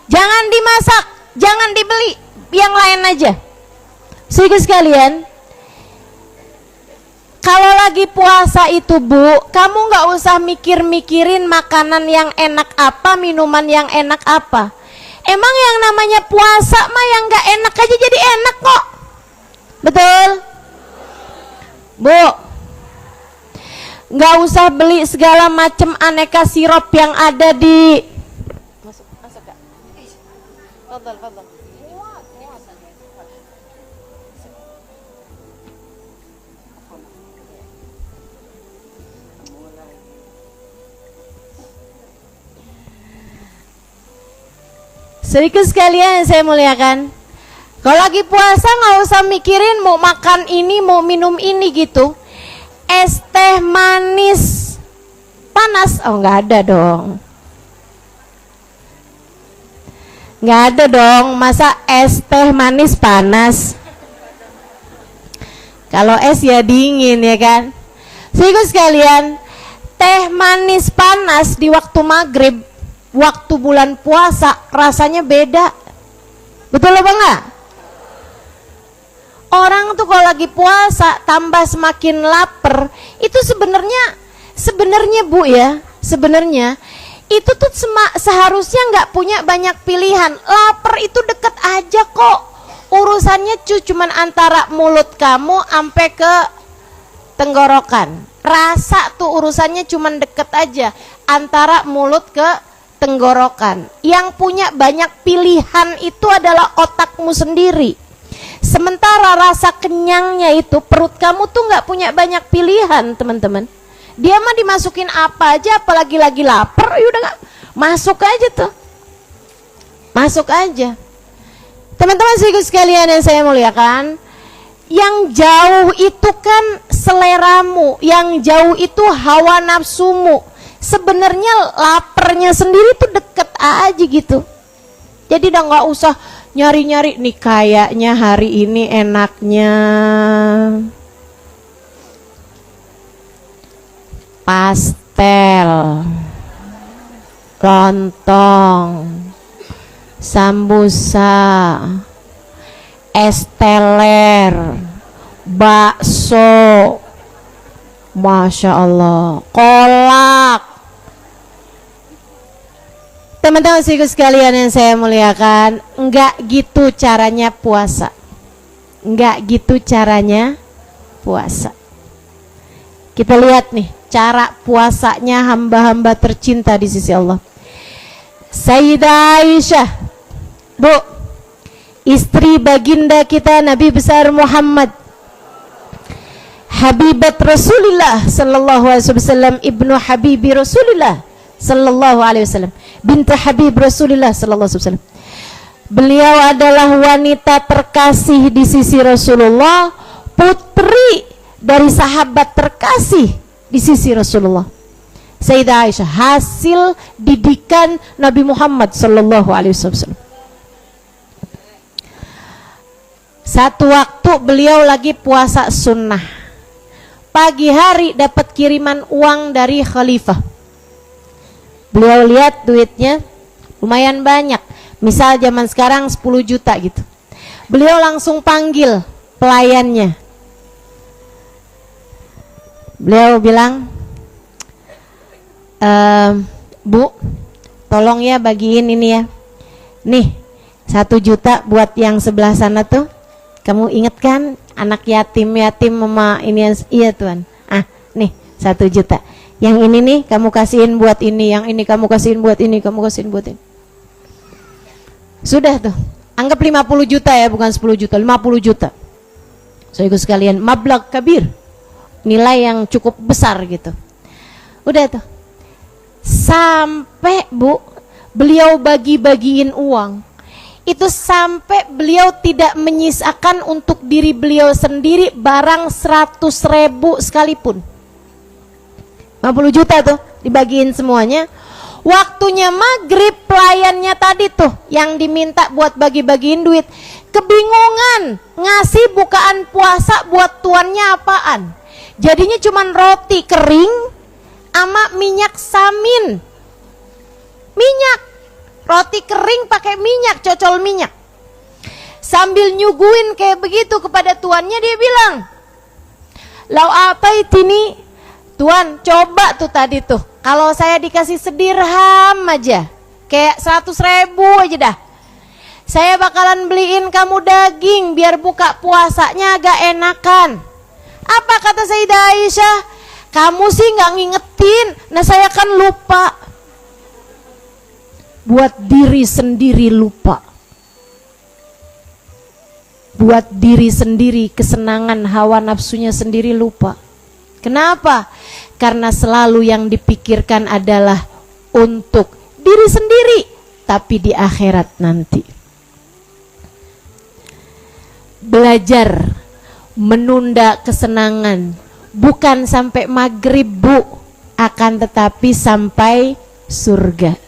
jangan dimasak, jangan dibeli, yang lain aja. Sehingga sekalian, kalau lagi puasa itu Bu, kamu nggak usah mikir-mikirin makanan yang enak apa, minuman yang enak apa. Emang yang namanya puasa mah yang nggak enak aja jadi enak kok. Betul? Bu, nggak usah beli segala macam aneka sirup yang ada di. Masuk Kak. Fadal. Sedikit sekalian yang saya muliakan, kalau lagi puasa nggak usah mikirin mau makan ini, mau minum ini gitu. Es teh manis panas, nggak ada dong. Nggak ada dong, masa es teh manis panas? Kalau es ya dingin ya kan. Sehingga sekalian, teh manis panas di waktu maghrib, waktu bulan puasa rasanya beda. Betul apa enggak? Orang tuh kalau lagi puasa tambah semakin lapar. Itu sebenarnya Bu ya, sebenarnya itu tuh seharusnya nggak punya banyak pilihan. Lapar itu deket aja kok. Urusannya cuman antara mulut kamu sampai ke tenggorokan. Rasa tuh urusannya cuman deket aja antara mulut ke tenggorokan. Yang punya banyak pilihan itu adalah otakmu sendiri. Sementara rasa kenyangnya itu perut kamu tuh nggak punya banyak pilihan, teman-teman. Dia mah dimasukin apa aja, apalagi lagi lapar, ya udah nggak masuk aja tuh, masuk aja. Teman-teman sekalian yang saya muliakan, yang jauh itu kan seleramu, yang jauh itu hawa nafsumu. Sebenarnya laparnya sendiri tuh deket aja gitu. Jadi udah nggak usah nyari-nyari nih, kayaknya hari ini enaknya pastel, lontong, sambusa, es teler, bakso, Masya Allah, kolak. Teman-teman sekalian yang saya muliakan, enggak gitu caranya puasa. Enggak gitu caranya puasa. Kita lihat nih cara puasanya hamba-hamba tercinta di sisi Allah. Sayyidah Aisyah, Bu, istri baginda kita Nabi besar Muhammad, Habibat Rasulullah sallallahu alaihi wasallam, ibnu Habibi Rasulullah sallallahu alaihi wasallam, binti Habib Rasulullah sallallahu alaihi wasallam. Beliau adalah wanita terkasih di sisi Rasulullah, putri dari sahabat terkasih di sisi Rasulullah. Sayyidah Aisyah, hasil didikan Nabi Muhammad sallallahu alaihi wasallam. Satu waktu beliau lagi puasa sunnah. Pagi hari dapat kiriman uang dari khalifah. Beliau lihat duitnya lumayan banyak. Misal zaman sekarang 10 juta gitu. Beliau langsung panggil pelayannya. Beliau bilang, Bu, tolong ya bagiin ini ya. Nih 1 juta buat yang sebelah sana tuh. Kamu inget kan anak yatim mama ini? Iya Tuhan. Nih 1 juta. Yang ini nih kamu kasihin buat ini, yang ini kamu kasihin buat ini, kamu kasihin buat ini. Sudah tuh, anggap 50 juta ya, bukan 10 juta, 50 juta. Saya ikut sekalian, mablag kabir, nilai yang cukup besar gitu. Udah tuh, sampai Bu, beliau bagi-bagiin uang. Itu sampai beliau tidak menyisakan untuk diri beliau sendiri barang 100.000 sekalipun. 50 juta tuh dibagiin semuanya. Waktunya maghrib, pelayannya tadi tuh yang diminta buat bagi-bagiin duit kebingungan ngasih bukaan puasa buat tuannya apaan. Jadinya cuman roti kering sama minyak samin. Minyak, roti kering pakai minyak, cocol minyak. Sambil nyuguin kayak begitu kepada tuannya, dia bilang, "Lau apa ini? Tuan, coba tuh tadi tuh, kalau saya dikasih sedirham aja, kayak 100.000 aja dah, saya bakalan beliin kamu daging biar buka puasanya agak enakan." Apa kata Sayyidah Aisyah? "Kamu sih nggak ngingetin, nah saya kan lupa." Buat diri sendiri lupa, buat diri sendiri kesenangan hawa nafsunya sendiri lupa. Kenapa? Karena selalu yang dipikirkan adalah untuk diri sendiri, tapi di akhirat nanti. Belajar menunda kesenangan bukan sampai maghrib Bu, akan tetapi sampai surga.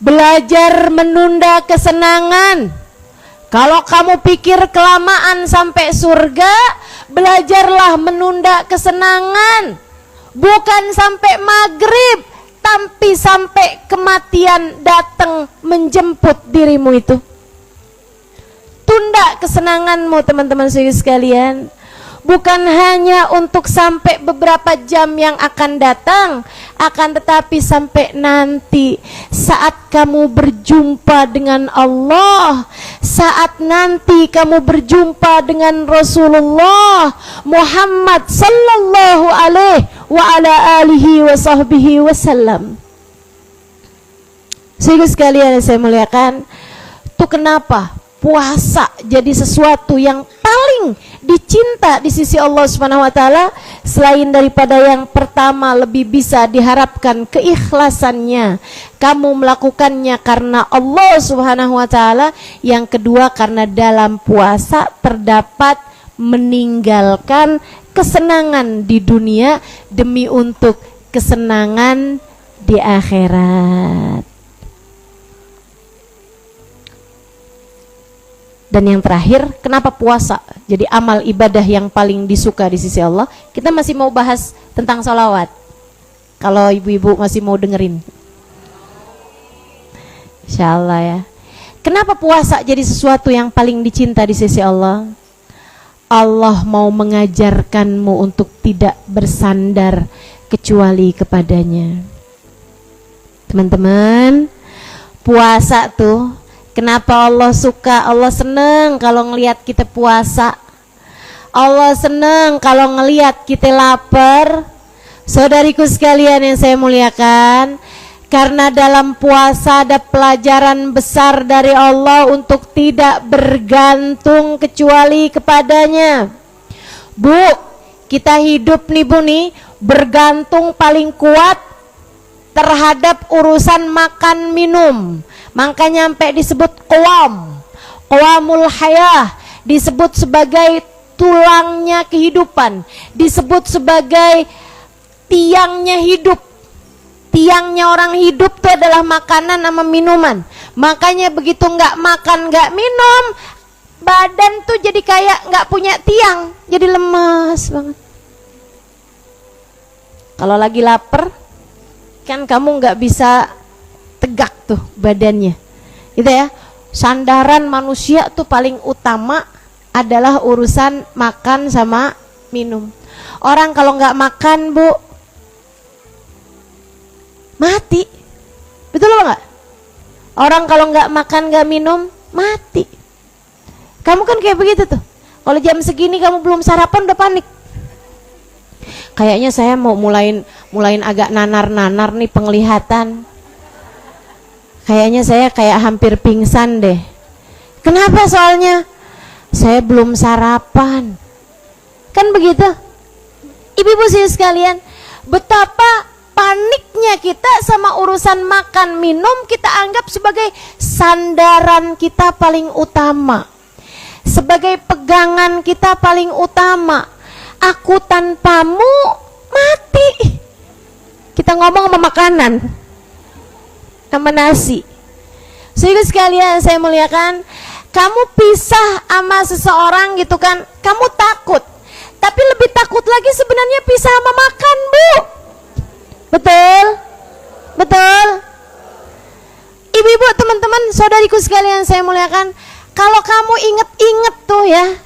Belajar menunda kesenangan. Kalau kamu pikir kelamaan sampai surga, belajarlah menunda kesenangan. Bukan sampai maghrib, tapi sampai kematian datang menjemput dirimu itu. Tunda kesenanganmu teman-teman sekalian. Bukan hanya untuk sampai beberapa jam yang akan datang, akan tetapi sampai nanti saat kamu berjumpa dengan Allah, saat nanti kamu berjumpa dengan Rasulullah Muhammad sallallahu alaihi wa ala alihi wa sahbihi wasallam. Sehingga sekalian yang saya muliakan, itu kenapa puasa jadi sesuatu yang paling dicinta di sisi Allah Subhanahu wa taala, selain daripada yang pertama lebih bisa diharapkan keikhlasannya, kamu melakukannya karena Allah Subhanahu wa taala, yang kedua karena dalam puasa terdapat meninggalkan kesenangan di dunia demi untuk kesenangan di akhirat. Dan yang terakhir, kenapa puasa jadi amal ibadah yang paling disuka di sisi Allah? Kita masih mau bahas tentang sholawat. Kalau ibu-ibu masih mau dengerin, insya Allah ya. Kenapa puasa jadi sesuatu yang paling dicinta di sisi Allah? Allah mau mengajarkanmu untuk tidak bersandar kecuali kepadanya. Teman-teman, puasa tuh kenapa Allah suka, Allah seneng kalau ngelihat kita puasa, Allah seneng kalau ngelihat kita lapar. Saudariku sekalian yang saya muliakan, karena dalam puasa ada pelajaran besar dari Allah untuk tidak bergantung kecuali kepadanya. Bu, kita hidup nih Bu nih, bergantung paling kuat terhadap urusan makan minum. Makanya sampai disebut qawamul hayah, disebut sebagai tulangnya kehidupan, disebut sebagai tiangnya hidup. Tiangnya orang hidup itu adalah makanan sama minuman. Makanya begitu nggak makan nggak minum, badan tuh jadi kayak nggak punya tiang, jadi lemas banget. Kalau lagi lapar kan kamu nggak bisa tegak tuh badannya, gitu ya. Sandaran manusia tuh paling utama adalah urusan makan sama minum. Orang kalau nggak makan Bu, mati, betul nggak? Orang kalau nggak makan nggak minum mati. Kamu kan kayak begitu tuh. Kalau jam segini kamu belum sarapan udah panik. Kayaknya saya mau mulain agak nanar-nanar nih penglihatan. Kayaknya saya kayak hampir pingsan deh. Kenapa? Soalnya saya belum sarapan. Kan begitu? Ibu-ibu sekalian, betapa paniknya kita sama urusan makan minum kita anggap sebagai sandaran kita paling utama, sebagai pegangan kita paling utama. Aku tanpamu mati. Kita ngomong sama makanan, sama nasi. Sehingga sekalian saya muliakan, kamu pisah sama seseorang gitu kan, kamu takut. Tapi lebih takut lagi sebenarnya pisah sama makan, Bu. Betul? Betul? Ibu-ibu, teman-teman, saudariku sekalian saya muliakan, kalau kamu inget-inget tuh ya,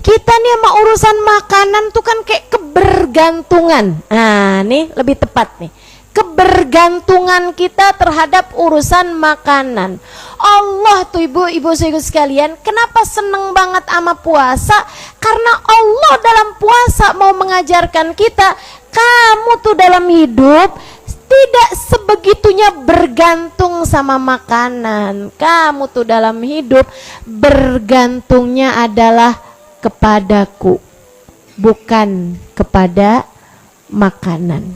kita nih sama urusan makanan tuh kan kayak kebergantungan. Nah, nih lebih tepat nih. Kebergantungan kita terhadap urusan makanan. Allah tuh ibu-ibu sekalian, kenapa seneng banget sama puasa? Karena Allah dalam puasa mau mengajarkan kita, kamu tuh dalam hidup tidak sebegitunya bergantung sama makanan. Kamu tuh dalam hidup bergantungnya adalah kepadaku, bukan kepada makanan.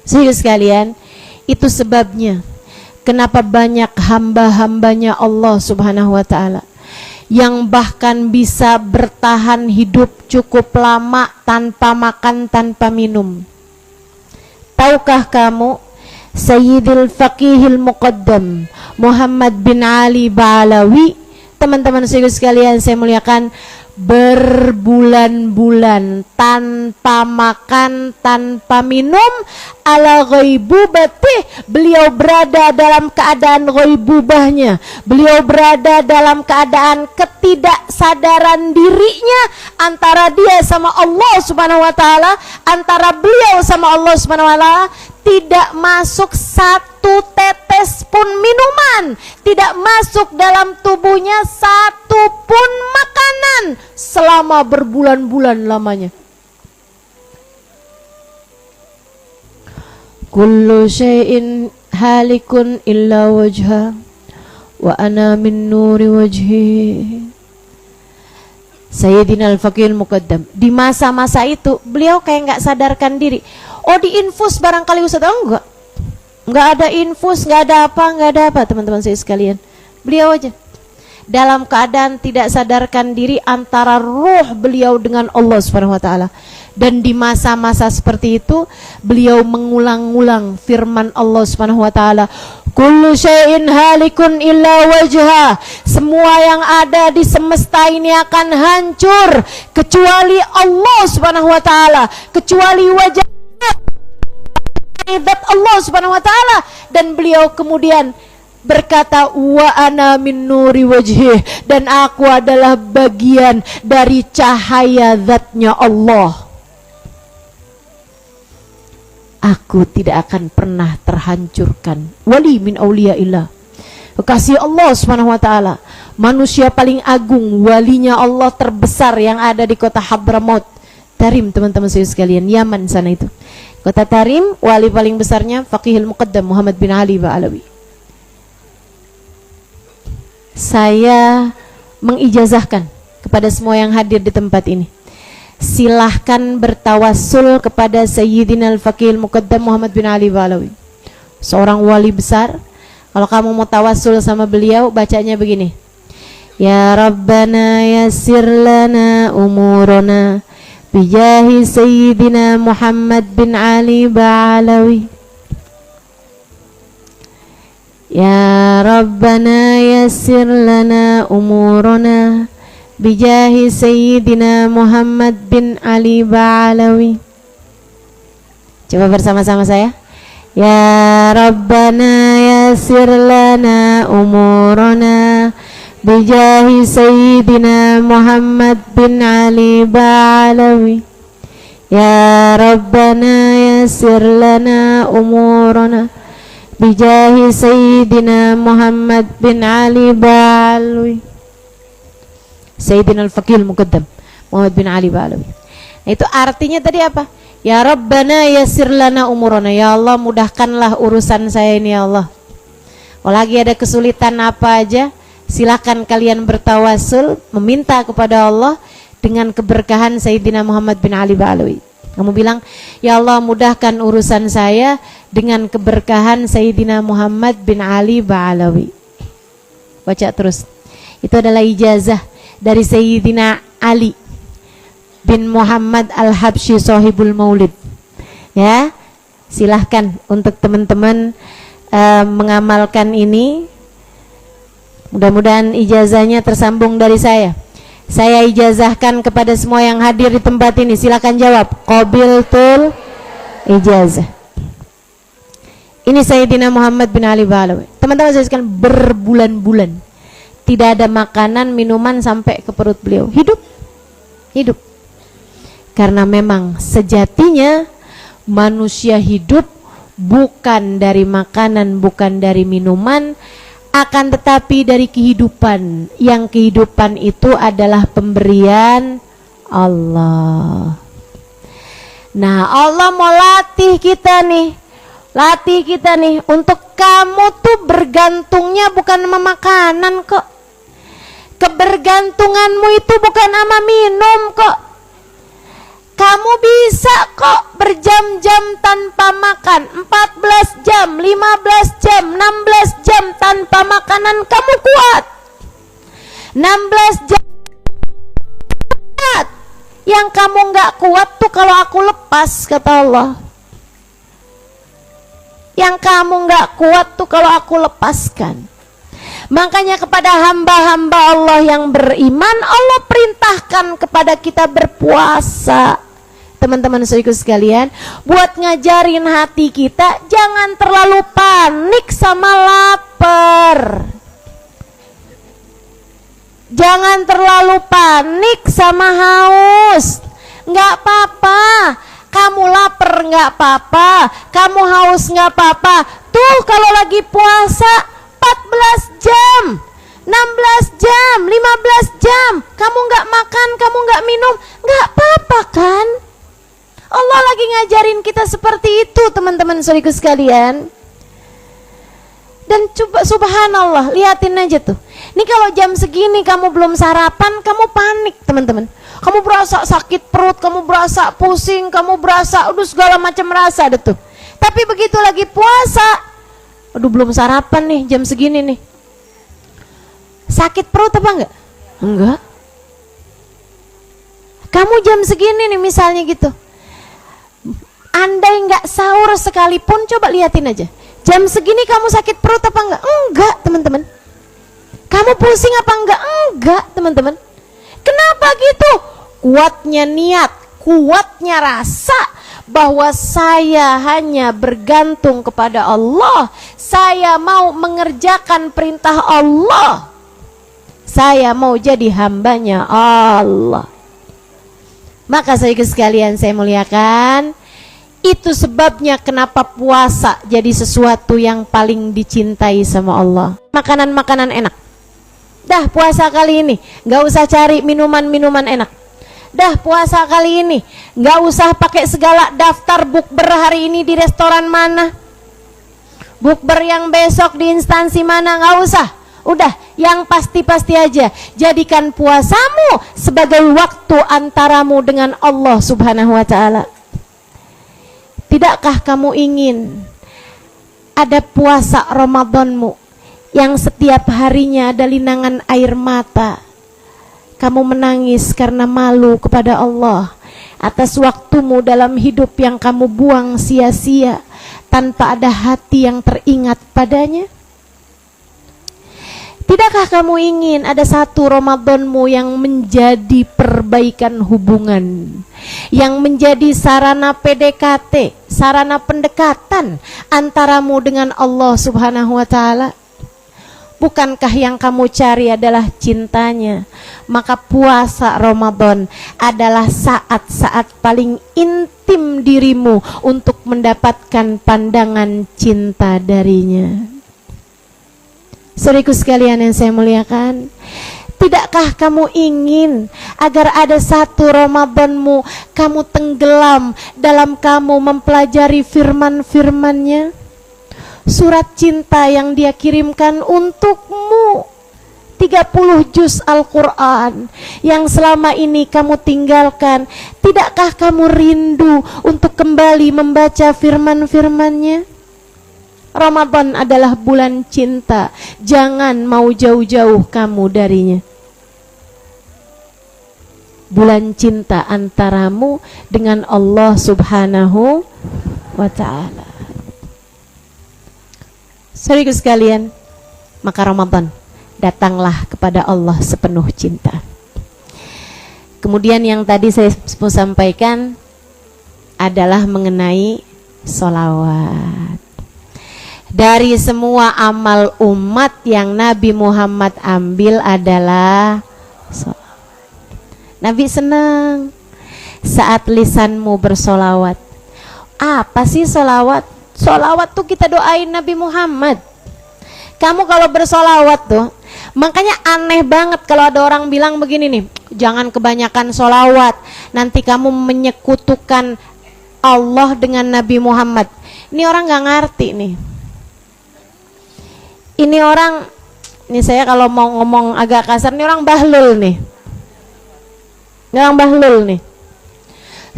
Sehingga sekalian, itu sebabnya kenapa banyak hamba-hambanya Allah Subhanahu wa ta'ala yang bahkan bisa bertahan hidup cukup lama tanpa makan, tanpa minum. Tahukah kamu Sayyidil Faqihil Muqaddam Muhammad bin Ali Ba'alawi, teman-teman sekalian saya muliakan, berbulan-bulan tanpa makan, tanpa minum, ala ghaibubati, beliau berada dalam keadaan ghaibubahnya, beliau berada dalam keadaan ketidaksadaran dirinya, antara dia sama Allah Subhanahu wa ta'ala, antara beliau sama Allah Subhanahu wa ta'ala. Tidak masuk satu tetes pun minuman, tidak masuk dalam tubuhnya satu pun makanan selama berbulan-bulan lamanya. Kullu syai'in halikun illa wajha wa ana min nuri wajhi. Sayyidina Al-Faqihul Muqaddam, di masa-masa itu beliau kayak nggak sadarkan diri. Oh, diinfus barangkali Ustaz? Oh, enggak ada infus, enggak ada apa teman-teman saya sekalian. Beliau aja dalam keadaan tidak sadarkan diri antara ruh beliau dengan Allah Subhanahu wa ta'ala. Dan di masa-masa seperti itu beliau mengulang-ulang firman Allah Subhanahu wa ta'ala, kullu syai'in halikun illa wajha, semua yang ada di semesta ini akan hancur kecuali Allah Subhanahu wa ta'ala, kecuali wajah zat Allah Subhanahu wa ta'ala. Dan beliau kemudian berkata, wa ana min nuri wajhih, dan aku adalah bagian dari cahaya zatnya Allah. aku tidak akan pernah terhancurkan. Wali min auliyaillah, kekasih Allah Subhanahu wa taala, manusia paling agung, walinya Allah terbesar yang ada di kota Hadramaut Tarim, teman-teman saya sekalian, Yaman sana itu. Kota Tarim, wali paling besarnya Faqihul Muqaddam Muhammad bin Ali Ba'alawi. Saya mengijazahkan kepada semua yang hadir di tempat ini, silahkan bertawassul kepada Sayyidina Al-Faqihul Muqaddam Muhammad bin Ali Ba'alawi, seorang wali besar. Kalau kamu mau tawassul sama beliau, bacanya begini: Ya Rabbana yassir lana umurana bijahi Sayyidina Muhammad bin Ali Ba'alawi. Ya Rabbana yassir lana umurana bijahi Sayyidina Muhammad bin Ali Ba'alawi. Coba bersama-sama saya. Ya Rabbana yassir lana umurana bijahi Sayyidina Muhammad bin Ali Ba'alawi. Ya Rabbana yassir lana umurana bijahi Sayyidina Muhammad bin Ali Ba'alawi. Sayyidina Al-Faqihul Muqaddam Muhammad bin Ali Ba'alawi. Itu artinya tadi apa? Ya Rabbana yassir lana umurana, ya Allah mudahkanlah urusan saya ini ya Allah. Kalau lagi ada kesulitan apa aja, silakan kalian bertawassul, meminta kepada Allah dengan keberkahan Sayyidina Muhammad bin Ali Ba'alawi. Kamu bilang, ya Allah mudahkan urusan saya dengan keberkahan Sayyidina Muhammad bin Ali Ba'alawi. Baca terus. Itu adalah ijazah dari Sayyidina Ali bin Muhammad Al-Habsyi Sahibul Maulid. Ya, silahkan untuk teman-teman mengamalkan ini. Mudah-mudahan ijazahnya tersambung dari saya. Saya ijazahkan kepada semua yang hadir di tempat ini. Silakan jawab, qabiltul ijazah. Ini Sayyidina Muhammad bin Ali Ba'alawi. Teman-teman saya sekalian, berbulan-bulan tidak ada makanan, minuman sampai ke perut beliau. Hidup. Karena memang sejatinya manusia hidup bukan dari makanan, bukan dari minuman, akan tetapi dari kehidupan. Yang kehidupan itu adalah pemberian Allah. Nah, Allah mau latih kita nih. Untuk kamu tuh bergantungnya bukan sama makanan kok. Kebergantunganmu itu bukan sama minum kok. Kamu bisa kok berjam-jam tanpa makan, 14 jam, 15 jam, 16 jam tanpa makanan, kamu kuat. 16 jam kuat. Yang kamu nggak kuat tuh kalau aku lepas, kata Allah. Yang kamu nggak kuat tuh kalau aku lepaskan. Makanya kepada hamba-hamba Allah yang beriman, Allah perintahkan kepada kita berpuasa. Teman-teman saudaraku sekalian, buat ngajarin hati kita jangan terlalu panik sama lapar. Jangan terlalu panik sama haus. Nggak apa-apa. Kamu lapar nggak apa-apa. Kamu haus nggak apa-apa. Tuh kalau lagi puasa 14 jam, 16 jam, 15 jam, kamu nggak makan, kamu nggak minum, nggak apa-apa kan? Allah lagi ngajarin kita seperti itu, teman-teman saudaraku sekalian. Dan coba subhanallah, liatin aja tuh. Ini kalau jam segini kamu belum sarapan, kamu panik, teman-teman. Kamu berasa sakit perut, kamu berasa pusing, kamu berasa segala macam rasa ada tuh. Tapi begitu lagi puasa, aduh belum sarapan nih jam segini nih. Sakit perut apa enggak? Enggak. Kamu jam segini nih misalnya gitu. Andai enggak sahur sekalipun, coba liatin aja. Jam segini kamu sakit perut apa enggak? Enggak, teman-teman. Kamu pusing apa enggak? Enggak, teman-teman. Kenapa gitu? Kuatnya niat, kuatnya rasa bahwa saya hanya bergantung kepada Allah. Saya mau mengerjakan perintah Allah. Saya mau jadi hambanya Allah. Maka saudara sekalian saya muliakan, Itu sebabnya kenapa puasa jadi sesuatu yang paling dicintai sama Allah. Makanan-makanan enak. Dah puasa kali ini nggak usah cari minuman-minuman enak. Dah puasa kali ini nggak usah pakai segala daftar bukber hari ini di restoran mana, bukber yang besok di instansi mana, nggak usah. Udah yang pasti-pasti aja. Jadikan puasamu sebagai waktu antaramu dengan Allah Subhanahu wa ta'ala. Tidakkah kamu ingin ada puasa Ramadanmu yang setiap harinya ada linangan air mata, kamu menangis karena malu kepada Allah atas waktumu dalam hidup yang kamu buang sia-sia tanpa ada hati yang teringat padanya? Tidakkah kamu ingin ada satu Ramadanmu yang menjadi perbaikan hubungan, yang menjadi sarana PDKT, sarana pendekatan antaramu dengan Allah Subhanahu wa ta'ala? Bukankah yang kamu cari adalah cintanya? Maka puasa Ramadan adalah saat-saat paling intim dirimu untuk mendapatkan pandangan cinta darinya. Saudaraku sekalian yang saya muliakan, tidakkah kamu ingin agar ada satu Ramadanmu kamu tenggelam dalam kamu mempelajari firman-firmannya, surat cinta yang dia kirimkan untukmu, 30 juz Al-Quran yang selama ini kamu tinggalkan? Tidakkah kamu rindu untuk kembali membaca firman-firmannya? Ramadan adalah bulan cinta, jangan mau jauh-jauh kamu darinya. Bulan cinta antaramu dengan Allah Subhanahu wa ta'ala. Saudaraku sekalian, maka Ramadan, datanglah kepada Allah sepenuh cinta. Kemudian yang tadi saya mau sampaikan adalah mengenai sholawat. Dari semua amal umat yang Nabi Muhammad ambil adalah sholawat. Nabi senang saat lisanmu bersolawat. Apa sih sholawat? Sholawat tuh kita doain Nabi Muhammad. Kamu kalau bersolawat tuh, makanya aneh banget kalau ada orang bilang begini nih, jangan kebanyakan sholawat, nanti kamu menyekutukan Allah dengan Nabi Muhammad. Ini orang gak ngerti nih. Ini orang, ini saya kalau mau ngomong agak kasar, ini orang bahlul nih. Ini orang bahlul nih.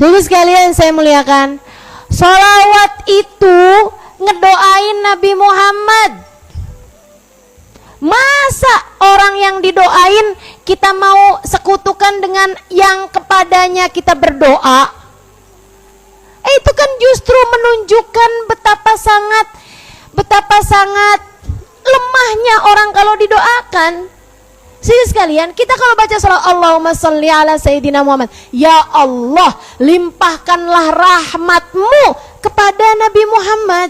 Jadi sekalian saya muliakan, sholawat itu ngedoain Nabi Muhammad. Masa orang yang didoain kita mau sekutukan dengan yang kepadanya kita berdoa? Itu kan justru menunjukkan betapa sangat lemahnya orang kalau didoakan. Sehingga sekalian, kita kalau baca salat Allahumma sholli ala Sayyidina Muhammad, ya Allah, limpahkanlah rahmatmu kepada Nabi Muhammad.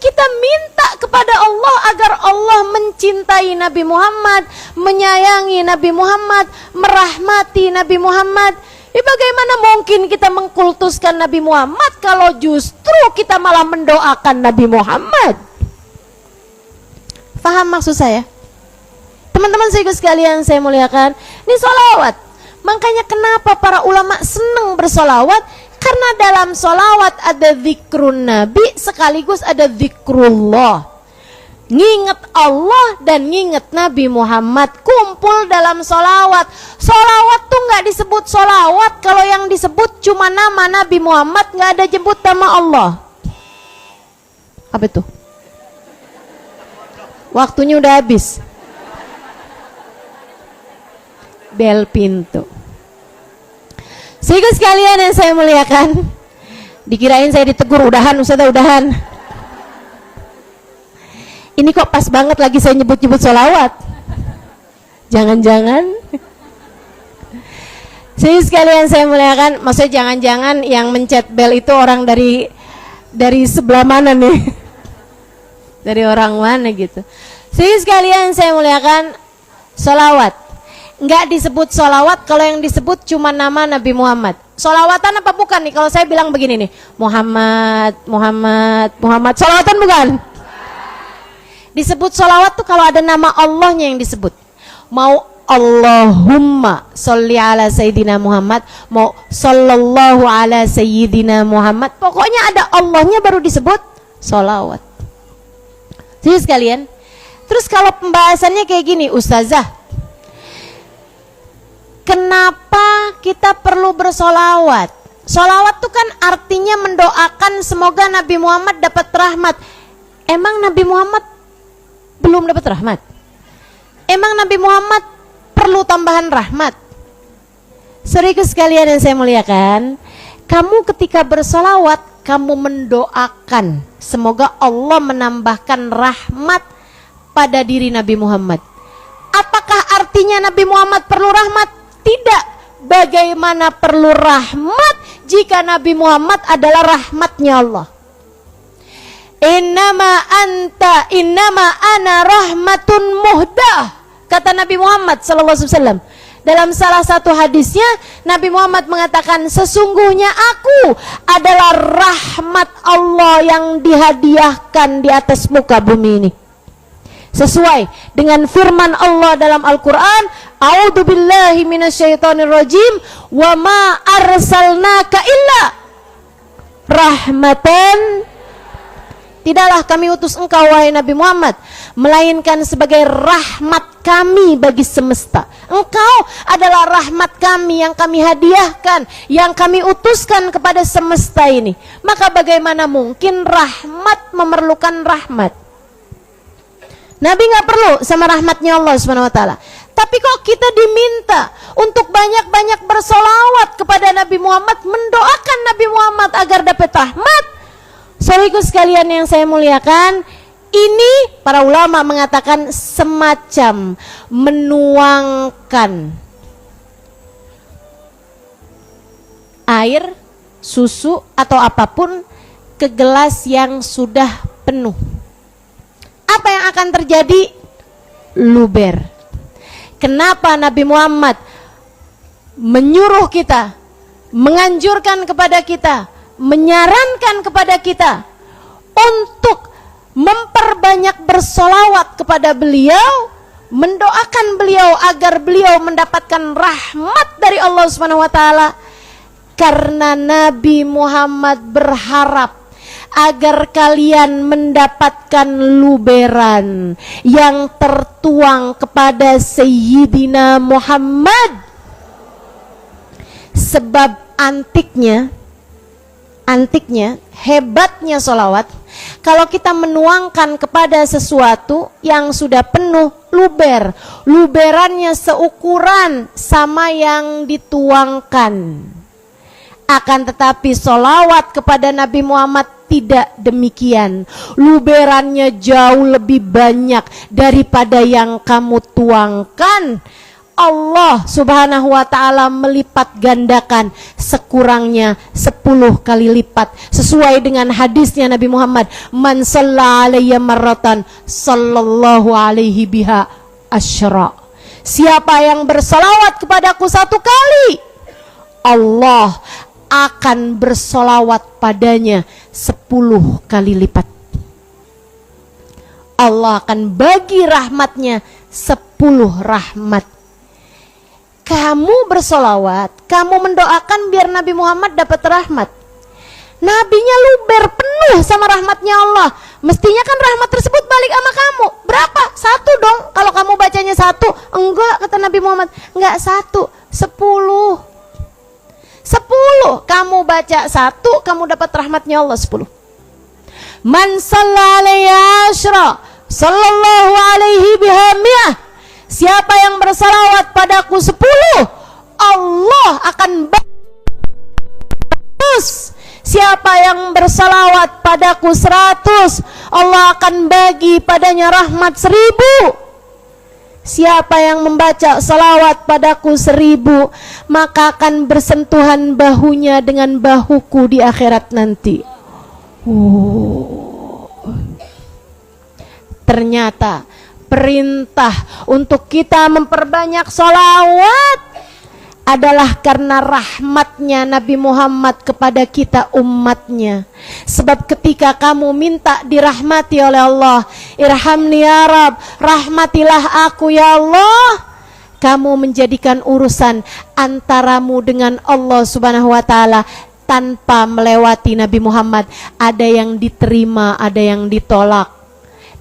Kita minta kepada Allah agar Allah mencintai Nabi Muhammad, menyayangi Nabi Muhammad, merahmati Nabi Muhammad. Bagaimana mungkin kita mengkultuskan Nabi Muhammad kalau justru kita malah mendoakan Nabi Muhammad? Paham maksud saya? Teman-teman sekalian saya muliakan, ini sholawat. Makanya kenapa para ulama senang bersolawat? Karena dalam sholawat ada zikrun Nabi sekaligus ada zikrullah. Nginget Allah dan nginget Nabi Muhammad kumpul dalam sholawat. Sholawat tuh nggak disebut sholawat kalau yang disebut cuma nama Nabi Muhammad, nggak ada jemput nama Allah. Apa itu? Waktunya udah habis. Bel pintu. Sehingga sekalian yang saya muliakan, dikirain saya ditegur, udahan Ustazah, udahan. Ini kok pas banget lagi saya nyebut-nyebut sholawat. Jangan-jangan. Sehingga sekalian saya muliakan, maksudnya jangan-jangan yang mencet bel itu orang dari sebelah mana nih? Dari orang mana gitu. Sehingga sekalian saya muliakan, sholawat nggak disebut sholawat kalau yang disebut cuma nama Nabi Muhammad. Solawatan apa bukan nih? Kalau saya bilang begini nih, Muhammad, Muhammad, Muhammad, solawatan bukan? Disebut solawat tuh kalau ada nama Allahnya yang disebut. Mau Allahumma sholli ala Sayyidina Muhammad, mau sallallahu ala Sayyidina Muhammad, pokoknya ada Allahnya baru disebut solawat. Jadi sekalian, terus kalau pembahasannya kayak gini, Ustazah, kenapa kita perlu bersolawat? Solawat tuh kan artinya mendoakan semoga Nabi Muhammad dapat rahmat. Emang Nabi Muhammad belum dapat rahmat? Emang Nabi Muhammad perlu tambahan rahmat? Saudaraku sekalian yang saya muliakan, kamu ketika bersolawat, kamu mendoakan semoga Allah menambahkan rahmat pada diri Nabi Muhammad. Apakah artinya Nabi Muhammad perlu rahmat? Tidak. Bagaimana perlu rahmat jika Nabi Muhammad adalah rahmatnya Allah? Innama ana rahmatun muhdah, kata Nabi Muhammad SAW. Dalam salah satu hadisnya, Nabi Muhammad mengatakan, sesungguhnya aku adalah rahmat Allah yang dihadiahkan di atas muka bumi ini. Sesuai dengan firman Allah dalam Al-Quran, a'udzubillahi minasyaitonirrajim, wa ma arsalnaka illa rahmatan. Tidaklah kami utus engkau wahai Nabi Muhammad melainkan sebagai rahmat kami bagi semesta. Engkau adalah rahmat kami yang kami hadiahkan, yang kami utuskan kepada semesta ini. Maka bagaimana mungkin rahmat memerlukan rahmat? Nabi nggak perlu sama rahmatnya Allah Subhanahu wa taala. Tapi kok kita diminta untuk banyak-banyak bersolawat kepada Nabi Muhammad, mendoakan Nabi Muhammad agar dapat rahmat. Saudaraku sekalian yang saya muliakan, ini para ulama mengatakan semacam menuangkan air, susu atau apapun ke gelas yang sudah penuh. Apa yang akan terjadi? Luber. Kenapa Nabi Muhammad menyuruh kita, menganjurkan kepada kita, menyarankan kepada kita untuk memperbanyak bersolawat kepada beliau, mendoakan beliau agar beliau mendapatkan rahmat dari Allah Subhanahu wa taala? Karena Nabi Muhammad berharap agar kalian mendapatkan luberan yang tertuang kepada Sayyidina Muhammad. Sebab antiknya, hebatnya solawat, kalau kita menuangkan kepada sesuatu yang sudah penuh, luberannya seukuran sama yang dituangkan. Akan tetapi solawat kepada Nabi Muhammad tidak demikian. Luberannya jauh lebih banyak daripada yang kamu tuangkan. Allah Subhanahu wa ta'ala melipat gandakan sekurangnya 10 kali lipat, sesuai dengan hadisnya Nabi Muhammad, man shalla alayya marratan sallallahu alaihi biha asyra. Siapa yang bersolawat kepadaku 1 kali, Allah akan bersolawat padanya 10 kali lipat. Allah akan bagi rahmatnya 10 rahmat. Kamu bersolawat, kamu mendoakan biar Nabi Muhammad dapat rahmat. Nabinya luber penuh sama rahmatnya Allah. Mestinya kan rahmat tersebut balik sama kamu. Berapa? 1 dong. Kalau kamu bacanya 1, enggak, kata Nabi Muhammad, enggak 1, 10. 10. Kamu baca 1, kamu dapat rahmatnya Allah 10. Man shalla alayya asyra sallallahu alaihi biha mi'ah. Siapa yang bersalawat padaku 10, Allah akan bagus. Siapa yang bersalawat padaku 100, Allah akan bagi padanya rahmat 1000. Siapa yang membaca salawat padaku 1000, maka akan bersentuhan bahunya dengan bahuku di akhirat nanti. Ternyata perintah untuk kita memperbanyak sholawat adalah karena rahmatnya Nabi Muhammad kepada kita umatnya. Sebab ketika kamu minta dirahmati oleh Allah, irhamni ya Rab, rahmatilah aku ya Allah, kamu menjadikan urusan antaramu dengan Allah Subhanahu wa ta'ala tanpa melewati Nabi Muhammad. Ada yang diterima, ada yang ditolak.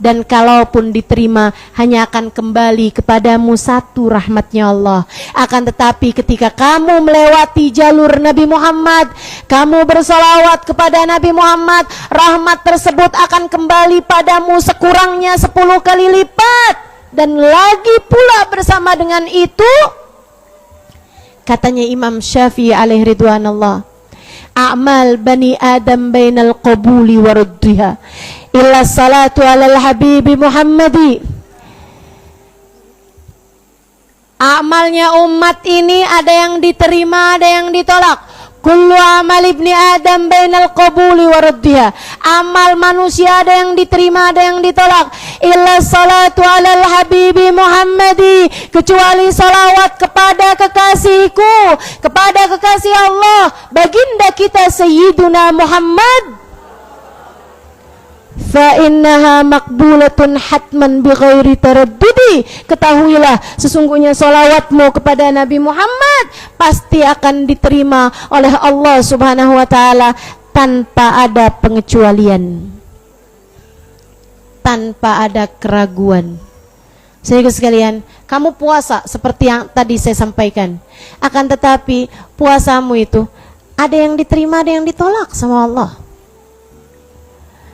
Dan kalaupun diterima, hanya akan kembali kepadamu satu rahmatnya Allah. Akan tetapi ketika kamu melewati jalur Nabi Muhammad, kamu bersolawat kepada Nabi Muhammad, rahmat tersebut akan kembali padamu sekurangnya 10 kali lipat. Dan lagi pula bersama dengan itu, katanya Imam Syafi'i alaihi ridwanullah, a'mal bani Adam bainal qabuli wa ruddiha illa salatu alal habibi Muhammadi. Amalnya umat ini ada yang diterima, ada yang ditolak. Kullu amal ibni Adam bainal qabuli wa raddiha. Amal manusia ada yang diterima, ada yang ditolak. Illa salatu alal habibi Muhammadi, kecuali salawat kepada kekasihku, kepada kekasih Allah, baginda kita Sayyiduna Muhammad. Fa innaha maqbulatun hatman bighairi taraddudi. Ketahuilah sesungguhnya salawatmu kepada Nabi Muhammad pasti akan diterima oleh Allah Subhanahu wa ta'ala tanpa ada pengecualian, tanpa ada keraguan. Saudara sekalian, kamu puasa seperti yang tadi saya sampaikan, akan tetapi puasamu itu ada yang diterima, ada yang ditolak sama Allah.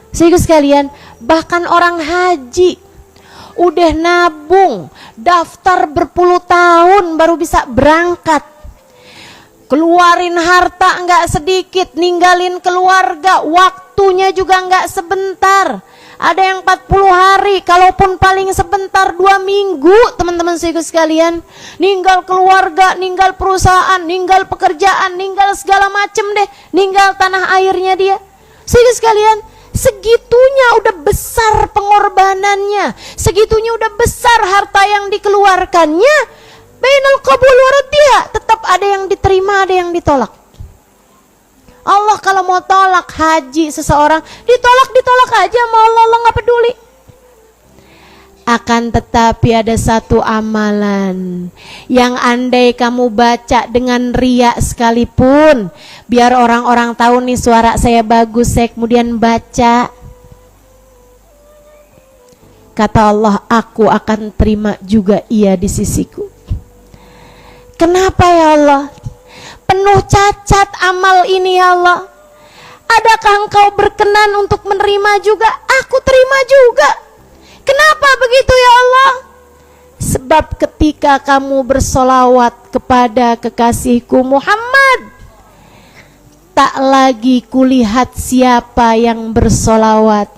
Saudara sekalian, bahkan orang haji udah nabung, daftar berpuluh tahun baru bisa berangkat, keluarin harta nggak sedikit, ninggalin keluarga, waktunya juga nggak sebentar. Ada yang 40 hari, kalaupun paling sebentar 2 minggu, teman-teman saudara sekalian, ninggal keluarga, ninggal perusahaan, ninggal pekerjaan, ninggal segala macem deh, ninggal tanah airnya dia. Saudara sekalian, segitunya udah besar pengorbanannya, segitunya udah besar harta yang dikeluarkannya. Bainal qabul wa raddiha, tetap ada yang diterima, ada yang ditolak. Allah kalau mau tolak haji seseorang, ditolak aja sama Allah, Allah nggak peduli. Akan tetapi ada satu amalan yang andai kamu baca dengan riya sekalipun, biar orang-orang tahu nih suara saya bagus, saya kemudian baca, kata Allah, aku akan terima juga ia di sisiku. Kenapa ya Allah? Penuh cacat amal ini ya Allah. Adakah engkau berkenan untuk menerima juga? Aku terima juga. Kenapa begitu ya Allah? Sebab ketika kamu bersolawat kepada kekasihku Muhammad, tak lagi kulihat siapa yang bersolawat.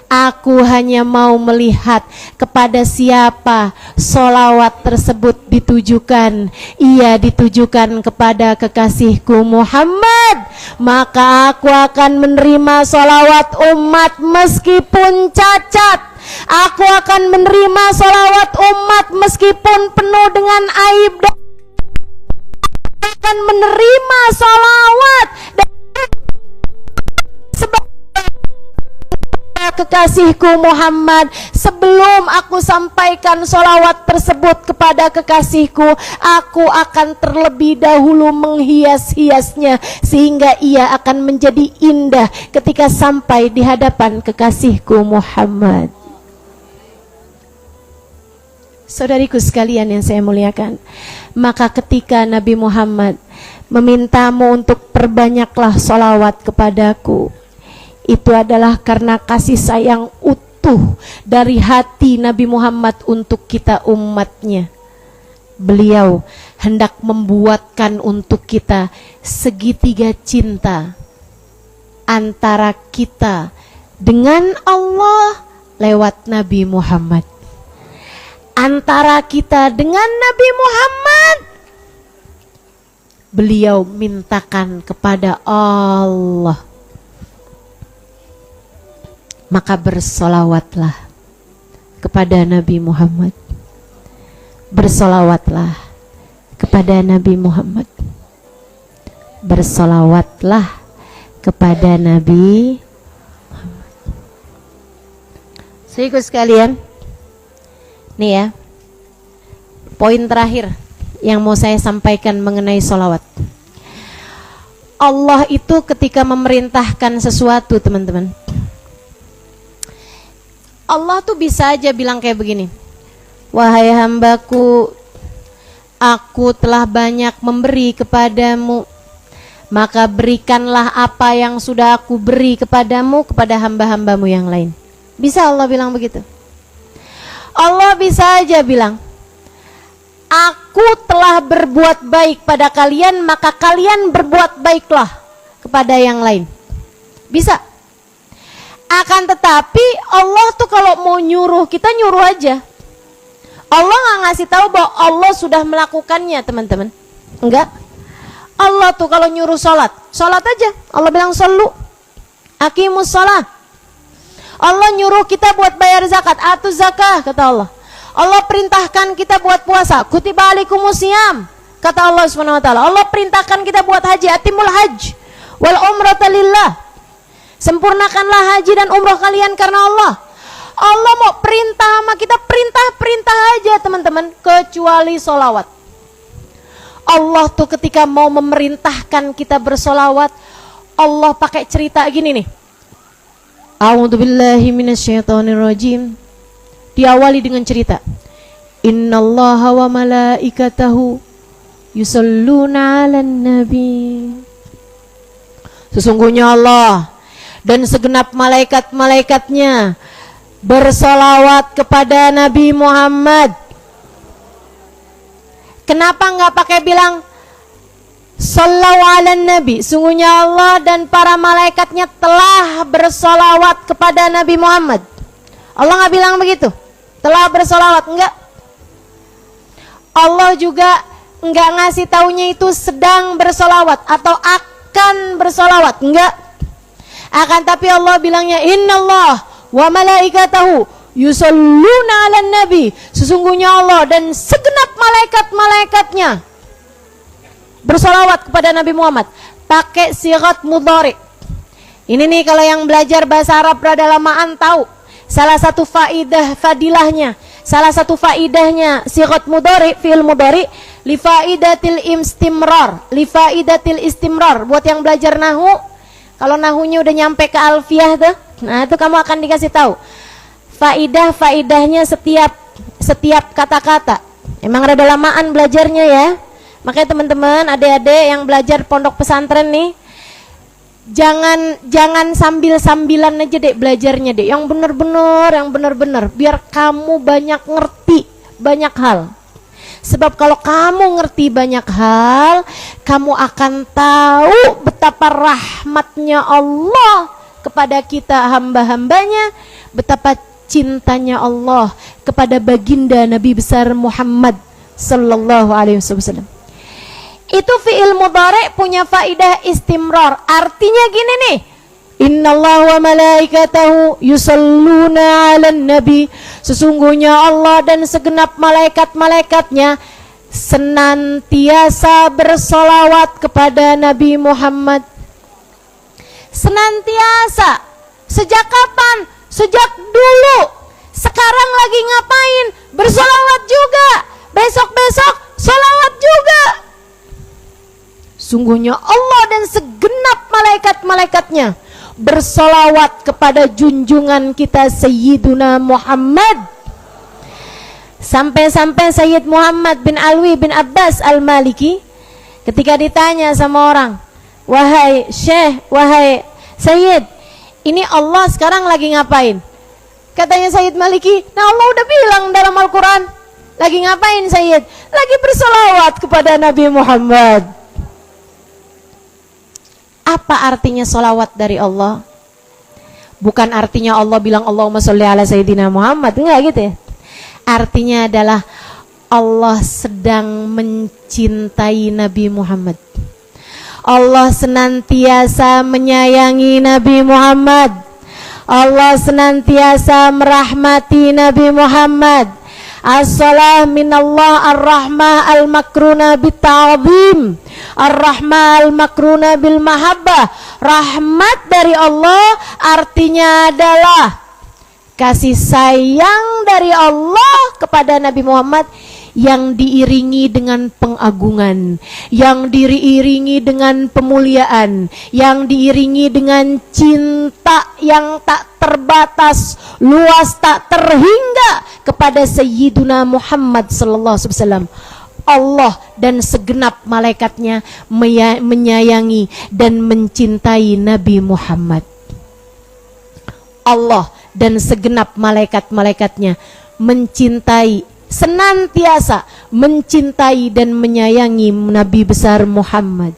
Aku hanya mau melihat kepada siapa solawat tersebut ditujukan. Ia ditujukan kepada kekasihku Muhammad. Maka aku akan menerima solawat umat meskipun cacat. Aku akan menerima solawat umat meskipun penuh dengan aib. Dan akan menerima solawat sebab kekasihku Muhammad. Sebelum aku sampaikan solawat tersebut kepada kekasihku, aku akan terlebih dahulu menghias-hiasnya sehingga ia akan menjadi indah ketika sampai di hadapan kekasihku Muhammad. Saudariku sekalian yang saya muliakan, maka ketika Nabi Muhammad memintamu untuk perbanyaklah solawat kepadaku, itu adalah karena kasih sayang utuh dari hati Nabi Muhammad untuk kita umatnya. Beliau hendak membuatkan untuk kita segitiga cinta antara kita dengan Allah lewat Nabi Muhammad, antara kita dengan Nabi Muhammad. Beliau mintakan kepada Allah. Maka bersolawatlah kepada Nabi Muhammad, bersolawatlah kepada Nabi Muhammad. Bersolawatlah kepada Nabi Muhammad. Saudaraku sekalian, nih ya, poin terakhir yang mau saya sampaikan mengenai solawat. Allah itu ketika memerintahkan sesuatu, teman-teman, Allah tuh bisa aja bilang kayak begini, wahai hambaku, aku telah banyak memberi kepadamu, maka berikanlah apa yang sudah aku beri kepadamu kepada hamba-hambamu yang lain. Bisa Allah bilang begitu? Allah bisa aja bilang, aku telah berbuat baik pada kalian, maka kalian berbuat baiklah kepada yang lain. Bisa. Akan tetapi Allah tuh kalau mau nyuruh, kita nyuruh aja. Allah nggak ngasih tahu bahwa Allah sudah melakukannya, teman-teman. Enggak. Allah tuh kalau nyuruh sholat, sholat aja. Allah bilang sallu, aqimus sholat. Allah nyuruh kita buat bayar zakat, atuz zakah, kata Allah. Allah perintahkan kita buat puasa, kutiba alaikumusiyam, kata Allah Subhanahu wa taala. Allah perintahkan kita buat haji, atimul hajj wal umrata lillah. Sempurnakanlah haji dan umrah kalian karena Allah. Allah mau perintah sama kita, perintah aja, teman-teman, kecuali solawat. Allah tuh ketika mau memerintahkan kita bersolawat, Allah pakai cerita gini nih. A'udzubillahi minasyaitonirrajim. Diawali dengan cerita, innallaha wa malaikatahu yusalluna 'alan nabi. Sesungguhnya Allah dan segenap malaikat-malaikatnya bersolawat kepada Nabi Muhammad. Kenapa nggak pakai bilang sallallahu 'alan nabi? Sungguhnya Allah dan para malaikatnya telah bersolawat kepada Nabi Muhammad. Allah nggak bilang begitu, telah bersolawat, enggak. Allah juga enggak ngasih taunya itu sedang bersolawat atau akan bersolawat, enggak. Akan tapi Allah bilangnya innallah wa malaikatahu yusalluna 'alan nabi. Sesungguhnya Allah dan segenap malaikat-malaikatnya bersolawat kepada Nabi Muhammad. Pakai sigat mudhari. Ini nih kalau yang belajar bahasa Arab rada lamaan tahu. Salah satu fadilahnya, salah satu faidahnya sigat mudhari, fi'il mudhari, li faidatil istimrar, li faidatil istimrar. Buat yang belajar nahu, kalau nahunya udah nyampe ke alfiyah tuh, nah itu kamu akan dikasih tahu faidahnya setiap kata-kata. Emang rada lamaan belajarnya ya. Makanya teman-teman, adik-adik yang belajar pondok pesantren nih, jangan sambil-sambilan aja dek belajarnya dek, yang bener-bener biar kamu banyak ngerti banyak hal. Sebab kalau kamu ngerti banyak hal, kamu akan tahu betapa rahmatnya Allah kepada kita hamba-hambanya, betapa cintanya Allah kepada baginda Nabi besar Muhammad sallallahu alaihi wasallam. Itu fi'il mudhari punya faidah istimrar. Artinya gini nih, innallaha wa malaikatahu yusalluna 'alan nabi. Sesungguhnya Allah dan segenap malaikat-malaikatnya senantiasa bersolawat kepada Nabi Muhammad. Senantiasa. Sejak kapan? Sejak dulu. Sekarang lagi ngapain? Bersolawat juga. Besok-besok solawat juga. Sungguhnya Allah dan segenap malaikat-malaikatnya bersolawat kepada junjungan kita Sayyiduna Muhammad. Sampai-sampai Sayyid Muhammad bin Alwi bin Abbas Al-Maliki ketika ditanya sama orang, wahai Syekh, wahai Sayyid, ini Allah sekarang lagi ngapain? Katanya Sayyid Maliki, nah Allah udah bilang dalam Al-Quran, lagi ngapain Sayyid? Lagi bersolawat kepada Nabi Muhammad. Apa artinya solawat dari Allah? Bukan artinya Allah bilang Allahumma sholli ala Sayyidina Muhammad, enggak gitu ya. Artinya adalah Allah sedang mencintai Nabi Muhammad. Allah senantiasa menyayangi Nabi Muhammad. Allah senantiasa merahmati Nabi Muhammad. As-salah minallah ar-rahmah al-makruna bita'zim, ar-rahmah al-makruna bil mahabbah. Rahmat dari Allah artinya adalah kasih sayang dari Allah kepada Nabi Muhammad yang diiringi dengan pengagungan, yang diiringi dengan pemuliaan, yang diiringi dengan cinta yang tak terbatas, luas, tak terhingga kepada Sayyiduna Muhammad sallallahu alaihi wasallam. Allah dan segenap malaikatnya menyayangi dan mencintai Nabi Muhammad. Allah dan segenap malaikat-malaikatnya mencintai, senantiasa mencintai dan menyayangi Nabi besar Muhammad.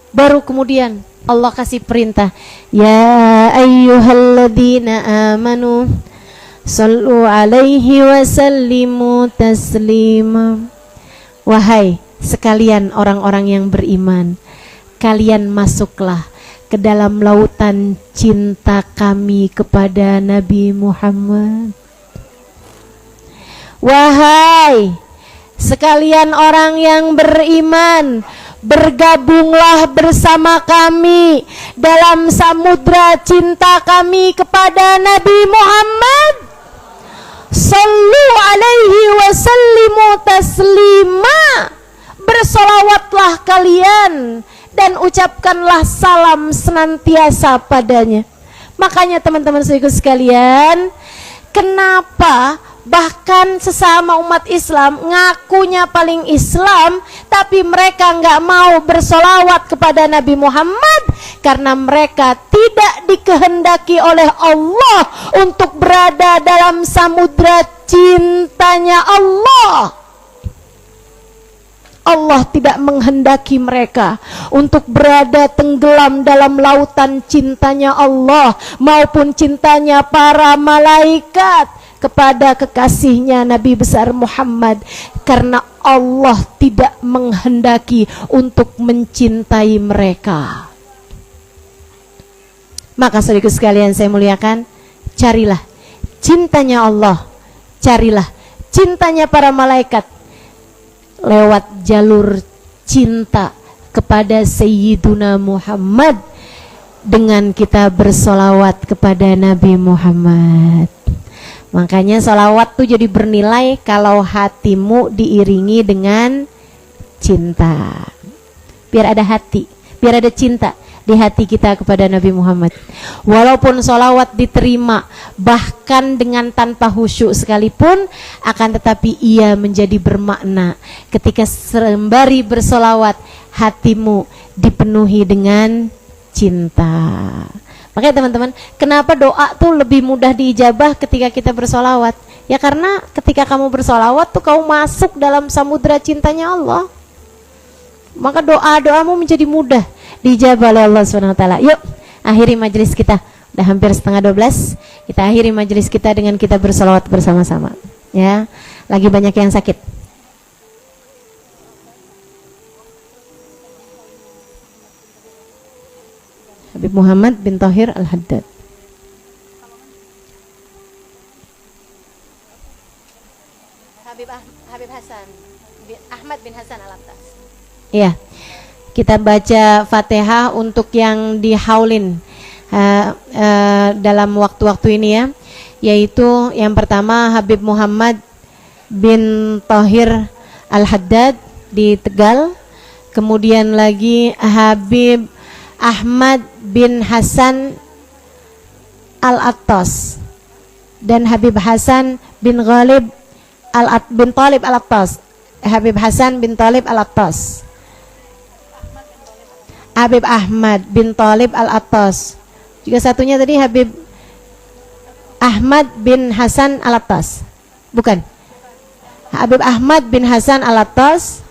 Baru kemudian Allah kasih perintah, ya ayyuhalladzina amanu sallu alaihi wa sallimu taslima. Wahai sekalian orang-orang yang beriman, kalian masuklah ke dalam lautan cinta kami kepada Nabi Muhammad. Wahai sekalian orang yang beriman, bergabunglah bersama kami dalam samudra cinta kami kepada Nabi Muhammad. Sallu alaihi wa sallimu taslima. Bersolawatlah kalian dan ucapkanlah salam senantiasa padanya. Makanya teman-teman saudaraku sekalian, kenapa bahkan sesama umat Islam ngakunya paling Islam, tapi mereka nggak mau bersolawat kepada Nabi Muhammad? Karena mereka tidak dikehendaki oleh Allah untuk berada dalam samudra cintanya Allah. Allah tidak menghendaki mereka untuk berada tenggelam dalam lautan cintanya Allah maupun cintanya para malaikat kepada kekasihnya Nabi besar Muhammad, karena Allah tidak menghendaki untuk mencintai mereka. Maka saudaraku sekalian saya muliakan, carilah cintanya Allah, carilah cintanya para malaikat lewat jalur cinta kepada Sayyiduna Muhammad dengan kita bersolawat kepada Nabi Muhammad. Makanya solawat tuh jadi bernilai kalau hatimu diiringi dengan cinta. Biar ada hati, biar ada cinta di hati kita kepada Nabi Muhammad. Walaupun solawat diterima bahkan dengan tanpa khusyuk sekalipun, akan tetapi ia menjadi bermakna ketika sembari bersolawat hatimu dipenuhi dengan cinta. Makanya teman-teman, kenapa doa tuh lebih mudah diijabah ketika kita bersolawat? Ya karena ketika kamu bersolawat tuh kamu masuk dalam samudra cintanya Allah. Maka doa-doamu menjadi mudah diijabah oleh Allah SWT. Yuk, akhiri majelis kita. Udah hampir setengah 12. Kita akhiri majelis kita dengan kita bersolawat bersama-sama. Ya, lagi banyak yang sakit. Habib Muhammad bin Tahir Al-Haddad. Habib Hasan Ahmad bin Hasan Al-Attas. Iya, kita baca Fatihah untuk yang dihaulin dalam waktu-waktu ini ya, yaitu yang pertama Habib Muhammad bin Tahir Al-Haddad di Tegal, kemudian lagi Habib Ahmad bin Hasan Al-Attas dan Habib Hasan bin Ghalib bin Talib Al-Attas. Habib Hasan bin Talib Al-Attas. Habib Ahmad bin Talib Al-Attas. Juga satunya tadi Habib Ahmad bin Hasan Al-Attas. Bukan. Habib Ahmad bin Hasan Al-Attas.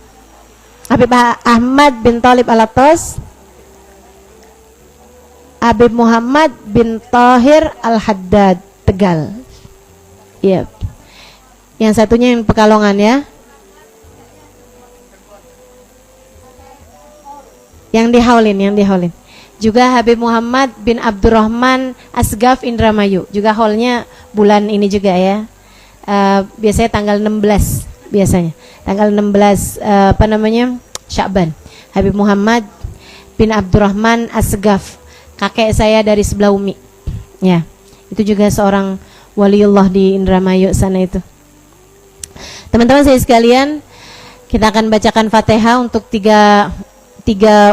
Habib Ahmad bin Talib Al-Attas. Habib Muhammad bin Tahir Al-Haddad Tegal. Iya. Yang satunya yang Pekalongan ya. Yang dihaulin. Juga Habib Muhammad bin Abdurrahman Asgaf Indramayu. Juga haulnya bulan ini juga ya. biasanya tanggal 16 biasanya. Tanggal 16 Sya'ban. Habib Muhammad bin Abdurrahman Asgaf, kakek saya dari sebelah Umi. Ya, itu juga seorang waliullah di Indramayu sana itu. Teman-teman saya sekalian, kita akan bacakan Fatihah untuk tiga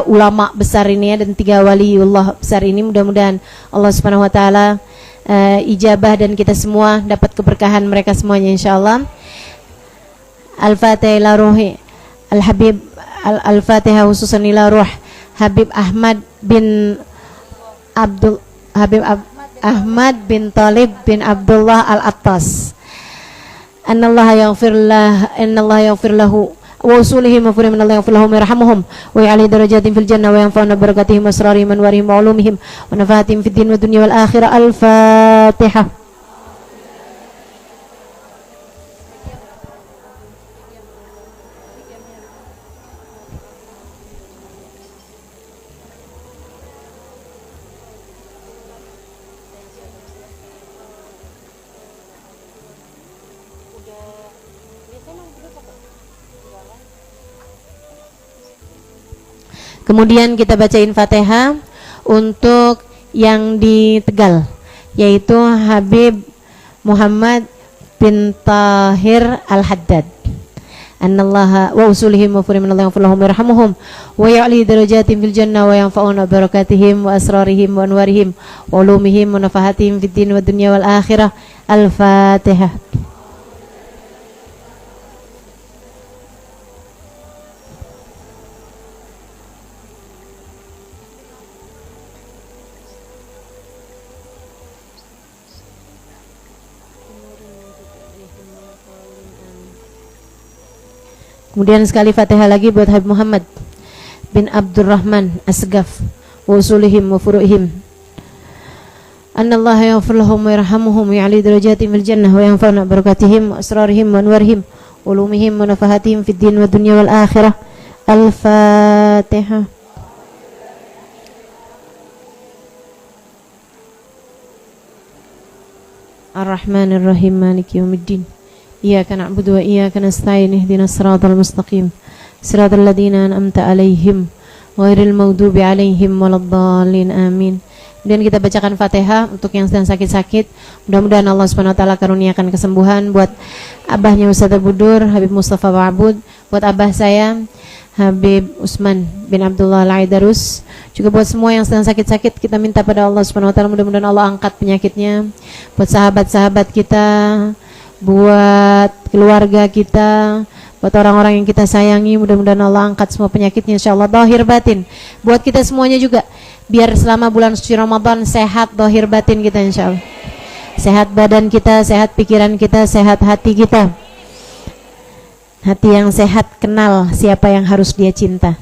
ulama besar ini ya, dan 3 waliullah besar ini. Mudah-mudahan Allah Subhanahu wa taala ijabah dan kita semua dapat keberkahan mereka semuanya insyaallah. Al-Fatihah ila ruhi Al-Habib Al-Fatihah khususan ila ruh Habib Ahmad bin Ahmad bin Talib bin Abdullah Al-Attas. Innallaha yaghfir lahu wa usulihim wa furihim Allah yaghfir lahum wa yarhamuhum wa ya'li darajatin fil jannah wa yanfa'una barakatihim wa asrarihim wa anwarihim wa ulumihim wa nafahatihim fid din wa dunya wal akhirah. Al-Fatihah. Kemudian kita bacain Fatihah untuk yang di Tegal, yaitu Habib Muhammad bin Tahir Al-Haddad. Annallaha wa usulihim wa furihim Allah yaghfir lahum wa yarhamuhum wa ya'li darajatin fil jannah wa yanfa'una barakatihim wa asrarihim wa anwarihim wa ulumihim wa nafahatihim fid din wa dunya wal akhirah. Al-Fatihah. Kemudian sekali Fatihah lagi buat Habib Muhammad bin Abdurrahman Asgaf wa usulihim wa furu'ihim. Annallaha yaghfir lahum wa yarhamuhum wa ya'li darajatin fil jannah wa yanfa'una barakatihim wa asrarihim wa anwarihim wa ulumihim wa nafahatihim fid din wa dunya wal akhirah. Al-Fatihah. Ar-Rahmanir Rahim Maliki Yaumiddin. Iyyaka na'budu wa iyyaka nasta'in ihdinas siratal mustaqim siratal ladzina an'amta 'alaihim ghairil maghdubi 'alaihim waladdallin. Amin. Dan kita bacakan Fatihah untuk yang sedang sakit-sakit. Mudah-mudahan Allah Subhanahu wa taala karuniakan kesembuhan buat abahnya Ustaz Budur Habib Mustafa Ma'bud, buat abah saya Habib Usman bin Abdullah Al-Aidarus, juga buat semua yang sedang sakit-sakit. Kita minta pada Allah Subhanahu wa taala mudah-mudahan Allah angkat penyakitnya. Buat sahabat-sahabat kita, buat keluarga kita, buat orang-orang yang kita sayangi, mudah-mudahan Allah angkat semua penyakitnya insyaallah zahir batin. Buat kita semuanya juga, biar selama bulan suci Ramadan sehat zahir batin kita insyaallah. Sehat badan kita, sehat pikiran kita, sehat hati kita. Hati yang sehat kenal siapa yang harus dia cinta.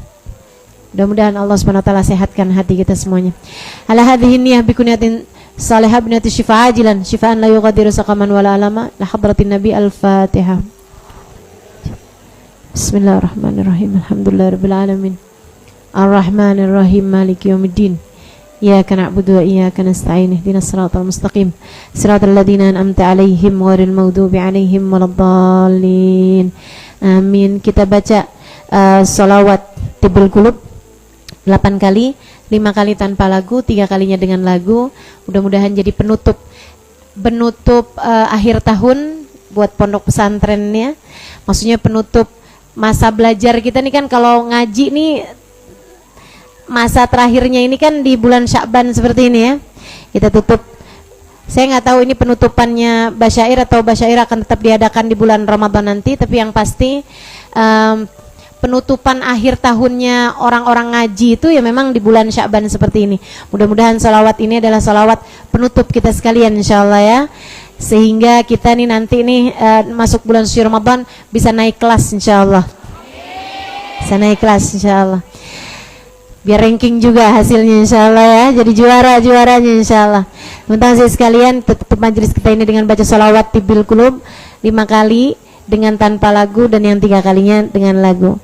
Mudah-mudahan Allah Subhanahu wa taala sehatkan hati kita semuanya. Ala hadhihi niyyah bi kunyatin salihah binati syifa ajilan syifaan la yughadiru saqaman wala alama la hadratin nabi. Al-Fatihah. Bismillahirrahmanirrahim. Alhamdulillahirabbil alamin. Ar-Rahmanir Rahim Maliki Yaumiddin. Iyyaka na'budu wa iyyaka nasta'in ihdinas siratal mustaqim siratal ladzina an'amta 'alaihim ghairil maghdubi 'alaihim waladdallin. Amin. Kita baca shalawat Tibbul Qulub 8 kali, 5 kali tanpa lagu, 3 kalinya dengan lagu. Mudah-mudahan jadi penutup akhir tahun buat pondok pesantrennya. Maksudnya penutup masa belajar kita nih kan, kalau ngaji nih masa terakhirnya ini kan di bulan Sya'ban seperti ini ya. Kita tutup. Saya nggak tahu ini penutupannya basyair atau basyair akan tetap diadakan di bulan Ramadan nanti, tapi yang pasti penutupan akhir tahunnya orang-orang ngaji itu ya memang di bulan Sya'ban seperti ini. Mudah-mudahan salawat ini adalah salawat penutup kita sekalian insyaallah ya, sehingga kita nih nanti nih masuk bulan suci Ramadan bisa naik kelas insyaallah. Bisa naik kelas insyaallah. Biar ranking juga hasilnya insyaallah ya, jadi juaranya insyaallah. Teman-teman saya sekalian, tutup majelis kita ini dengan baca salawat Tibbul Qulub 5 kali dengan tanpa lagu, dan yang 3 kalinya dengan lagu.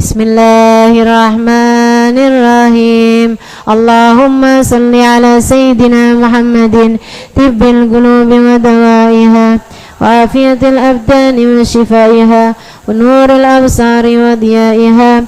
Bismillahirrahmanirrahim. Allahumma salli ala Sayyidina Muhammadin Tibbil Qulubi wa dawaiha وعافية الأبدان وشفائها ونور الأبصار وضيائها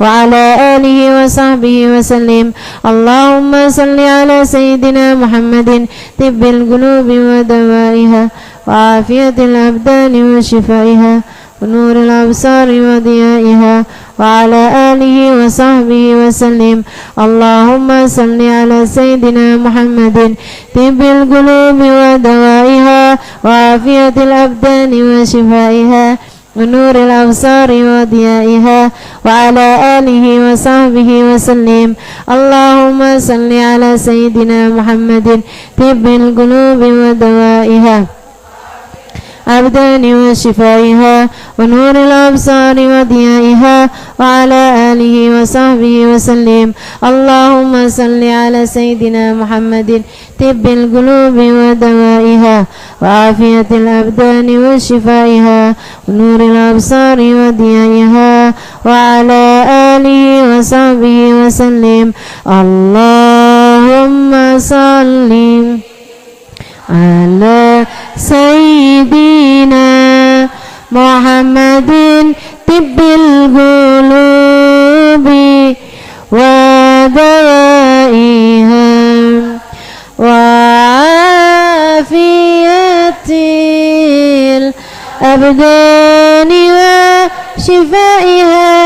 وعلى آله وصحبه وسلم. اللهم صل على سيدنا محمد طب القلوب ودوائها وعافية الأبدان وشفائها ونور الأبصار وضيائها وعلى آله وصحبه وسلم. اللهم صل على سيدنا محمد طب القلوب ودوائها وعافية الأبدان وشفائها ونور الأبصار وضيائها وعلى آله وصحبه وسلم. اللهم صل على سيدنا محمد طب القلوب ودوائها أبدان وشفائها ونور الأبصار وضيائها وعلى آله وصحبه وسلم. اللهم صل على سيدنا محمد طب القلوب ودوائها وعافية الأبدان وشفائها ونور الأبصار وضيائها وعلى آله وصحبه وسلم. اللهم صل على سيدنا محمد طب القلوب ودوائها وعافية الأبدان وشفائها